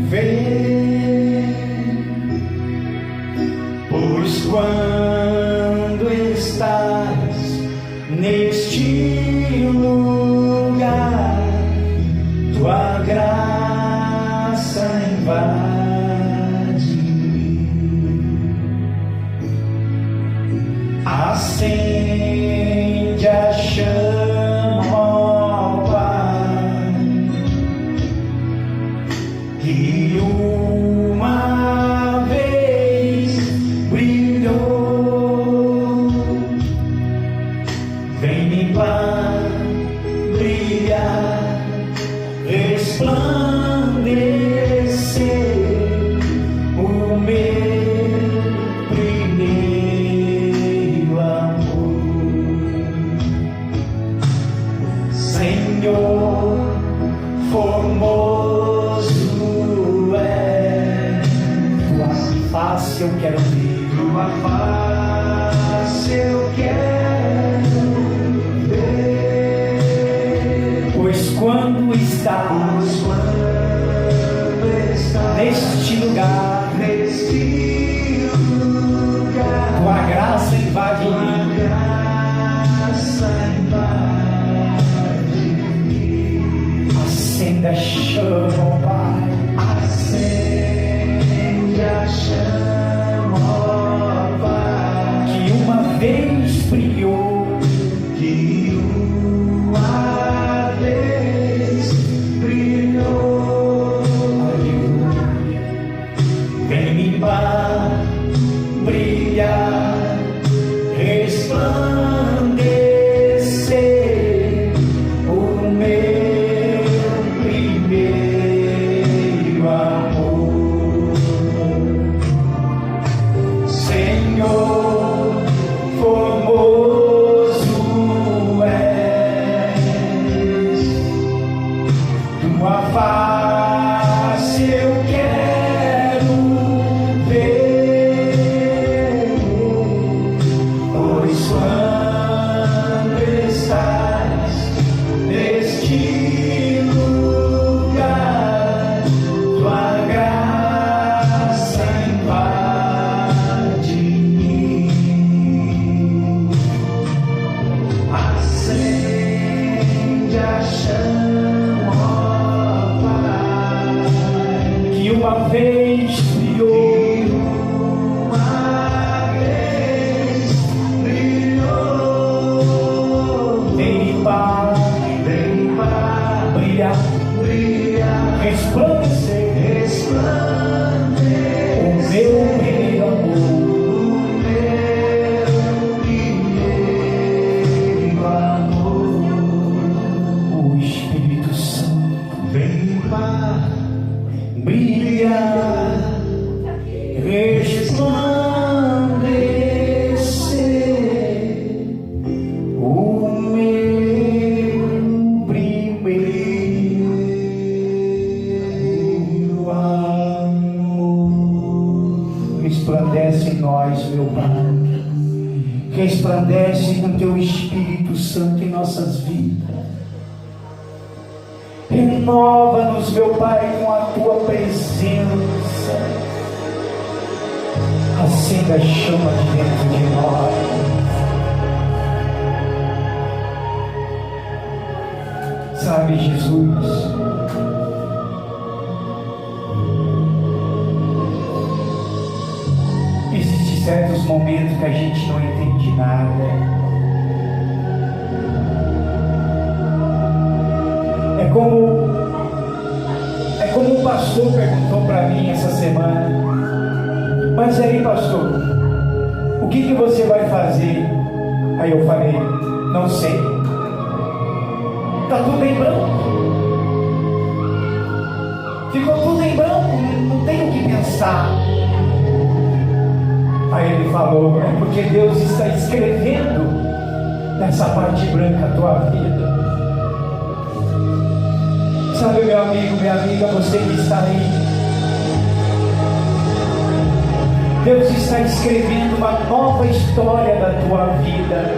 ver, pois quando estás neste lugar, tua graça invade, acende a chama, ó Pai, que uma vez brilhou. Vem limpar, brilhar, resplandecer o meu primeiro amor. Senhor, formoso é. Tua face eu quero ver. Tua face eu quero ver, Pois quando estás neste lugar, tua graça invade mim. Acenda a chama, ó Pai. Acende a chama, ó Pai, Que uma vez brilhou, que uma vez brilhou. meu primeiro amor. O Espírito Santo Vem brilhar, resplandecer, o meu primeiro amor. Resplandece em nós, meu Pai. Resplandece com teu Espírito Santo em nossas vidas. Renova-nos, meu Pai, com a tua presença. Acenda a chama de dentro de nós. Sabe, Jesus, existem certos momentos que a gente não entende nada. É como um pastor perguntou para mim essa semana: mas aí, pastor, o que você vai fazer? Aí eu falei: não sei, está tudo em branco, ficou tudo em branco, não tenho o que pensar. Aí ele falou: é porque Deus está escrevendo nessa parte branca a tua vida. Sabe, meu amigo, minha amiga, você que está aí, Deus está escrevendo uma nova história da tua vida.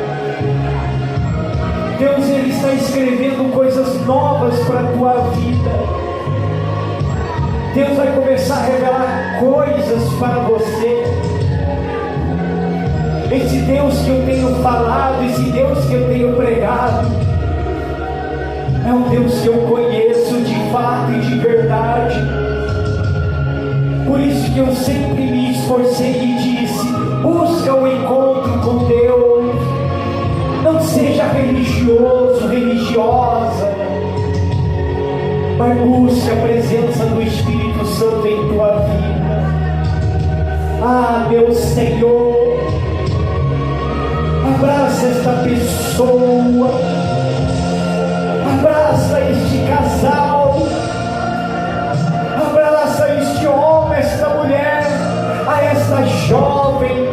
Deus, Ele está escrevendo coisas novas para a tua vida. Deus vai começar a revelar coisas para você. Esse Deus que eu tenho falado, esse Deus que eu tenho pregado, é um Deus que eu conheço de fato e de verdade. Por isso que eu sempre me esforcei e disse: busca o encontro com Deus. Não seja religioso, religiosa, mas busque a presença do Espírito Santo em tua vida. Ah, meu Senhor, abraça esta pessoa, abraça este casal, abraça este homem, esta mulher, a esta jovem.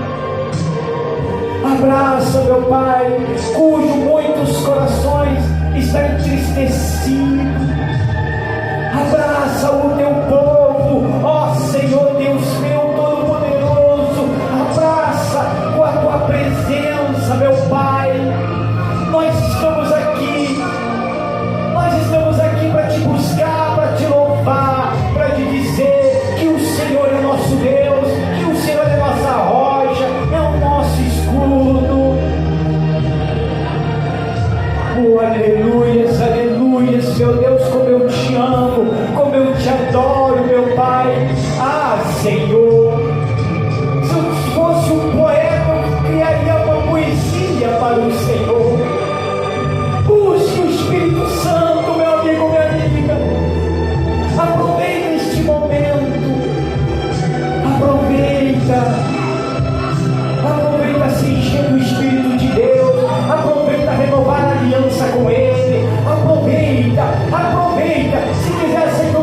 Abraça, meu Pai, cujo muitos corações estão entristecidos. Abraça o teu povo, ó Senhor Deus meu Todo-Poderoso. Abraça com a tua presença, meu Pai. Nós estamos aqui para te buscar, para te louvar, para te dizer que o Senhor é nosso Deus, que o Senhor é nossa rocha, é o nosso escudo. Oh, aleluias, aleluias, meu Deus, como eu te amo, como eu te adoro, meu Pai. Ah, Senhor, se eu fosse um poeta, eu criaria uma poesia para o Senhor. Busque o Espírito Santo, meu amigo, minha amiga. Aproveita este momento. Aproveita se encher do Espírito de Deus. Aproveita renovar a aliança com Ele. Aproveita. Se quiser sair do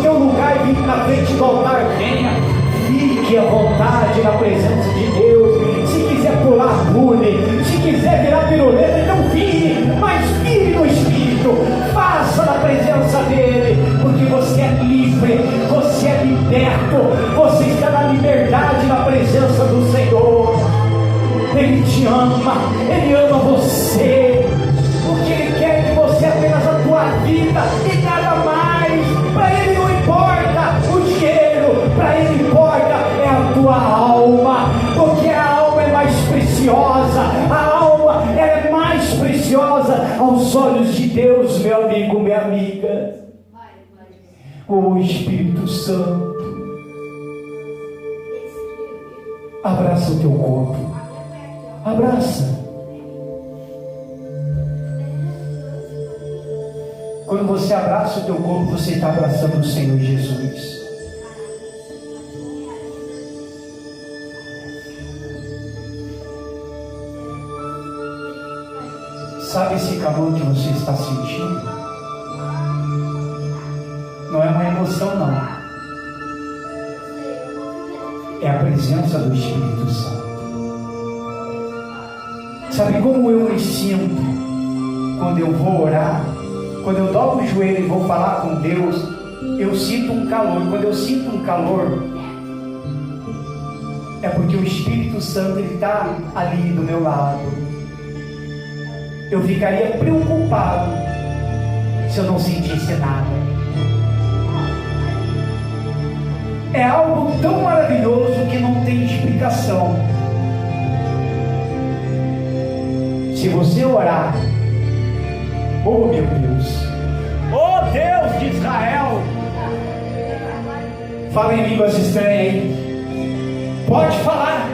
teu lugar e vir na frente do altar, venha. Fique à vontade na presença de Deus. Se quiser pular, pule. Se quiser virar piruleta, então vire. Mas vire no Espírito. Faça na presença dEle. Porque você é livre. Você é liberto. Você está na liberdade na presença do Senhor. Ele te ama. Ele ama você. Porque Ele quer de você apenas a tua vida e nada mais. Para Ele não importa o dinheiro. Para Ele importa é a tua alma. Porque a alma é mais preciosa. A alma é mais preciosa aos olhos de Deus, meu amigo, minha amiga. O Espírito Santo, abraça o teu corpo. Abraça. Quando você abraça o teu corpo, você está abraçando o Senhor Jesus. Sabe esse calor que você está sentindo? Não é uma emoção, não. É a presença do Espírito Santo. Sabe como eu me sinto quando eu vou orar? Quando eu dobro o joelho e vou falar com Deus, eu sinto um calor. Quando eu sinto um calor, é porque o Espírito Santo está ali do meu lado. Eu ficaria preocupado se eu não sentisse nada. É algo tão maravilhoso que não tem explicação. Se você orar, oh meu Deus, oh Deus de Israel, fala em línguas estranhas aí, pode falar,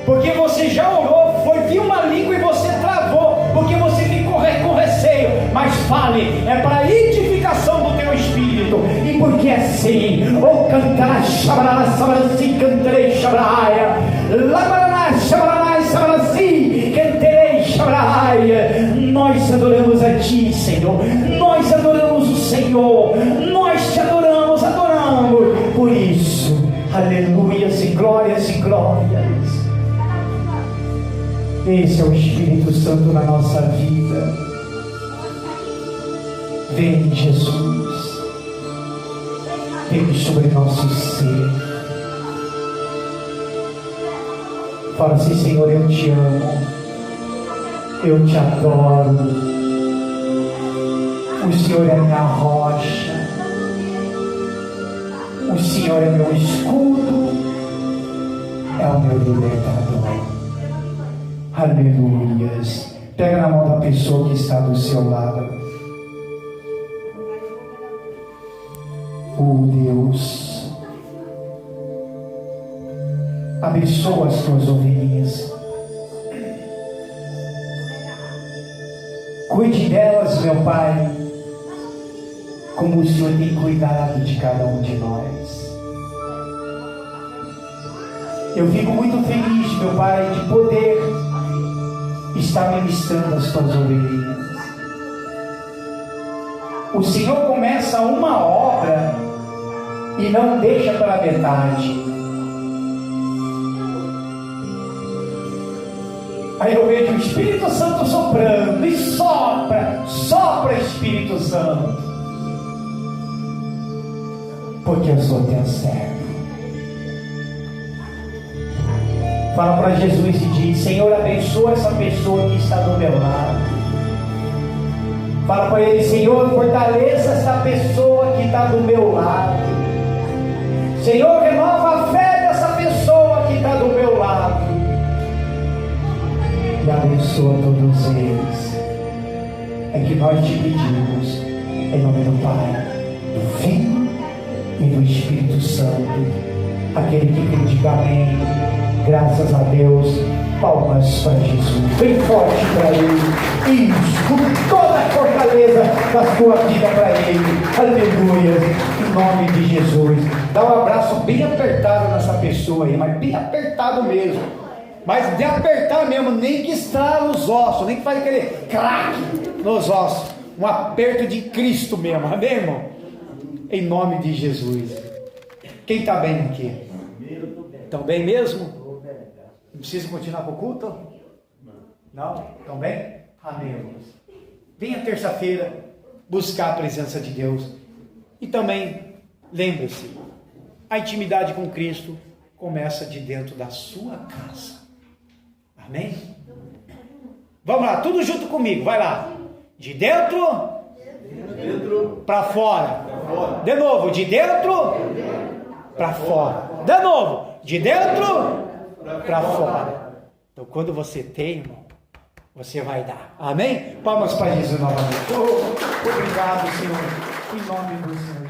porque você já orou, viu uma língua e você travou, porque você ficou com receio, mas fale, é para a edificação do teu espírito, e porque assim, ou cantar, chabará, sabarasi, cantarei, chabaraia, labaraná, chabará, sabarasi, cantarei, chabaraia. Nós adoramos a Ti, Senhor, nós adoramos o Senhor, nós Te adoramos, por isso, aleluias e glórias e glórias. Esse é o Espírito Santo na nossa vida. Vem, Jesus, vem sobre nosso ser. Fala assim: Senhor, eu te amo, eu te adoro. O Senhor é minha rocha, o Senhor é meu escudo, é o meu libertador. Aleluias. Pega na mão da pessoa que está do seu lado. Oh Deus, abençoa as tuas ovelhinhas. Cuide delas, meu Pai, como o Senhor tem cuidado de cada um de nós. Eu fico muito feliz, meu Pai, de poder estar ministrando as tuas ovelhinhas. O Senhor começa uma obra e não deixa pela metade. Aí eu vejo o Espírito Santo soprando e sopra Espírito Santo, porque eu sou teu servo. Fala para Jesus e diz: Senhor, abençoa essa pessoa que está do meu lado. Fala para ele: Senhor, fortaleça essa pessoa que está do meu lado. Senhor, renova a fé dessa pessoa que está do meu lado. E abençoa todos eles. É que nós te pedimos, em nome do Pai, do Filho e do Espírito Santo. Aquele que crê, diga amém. Graças a Deus. Palmas para Jesus, bem forte para Ele. Isso, com toda a fortaleza da sua vida para Ele. Aleluia, em nome de Jesus. Dá um abraço bem apertado nessa pessoa aí, mas bem apertado mesmo. Mas de apertar mesmo, nem que estrala os ossos, nem que faz aquele craque nos ossos. Um aperto de Cristo mesmo, amém, irmão? Em nome de Jesus. Quem está bem aqui? Estão bem mesmo? Não precisa continuar com o culto? Não? Estão bem? Amém. Venha terça-feira buscar a presença de Deus. E também, lembre-se, a intimidade com Cristo começa de dentro da sua casa. Amém? Vamos lá, tudo junto comigo, vai lá. De dentro para fora. De novo, de dentro para fora. De novo, de dentro para fora. Então, quando você tem, irmão, você vai dar. Amém? Palmas para Jesus novamente. Obrigado, Senhor. Em nome do Senhor.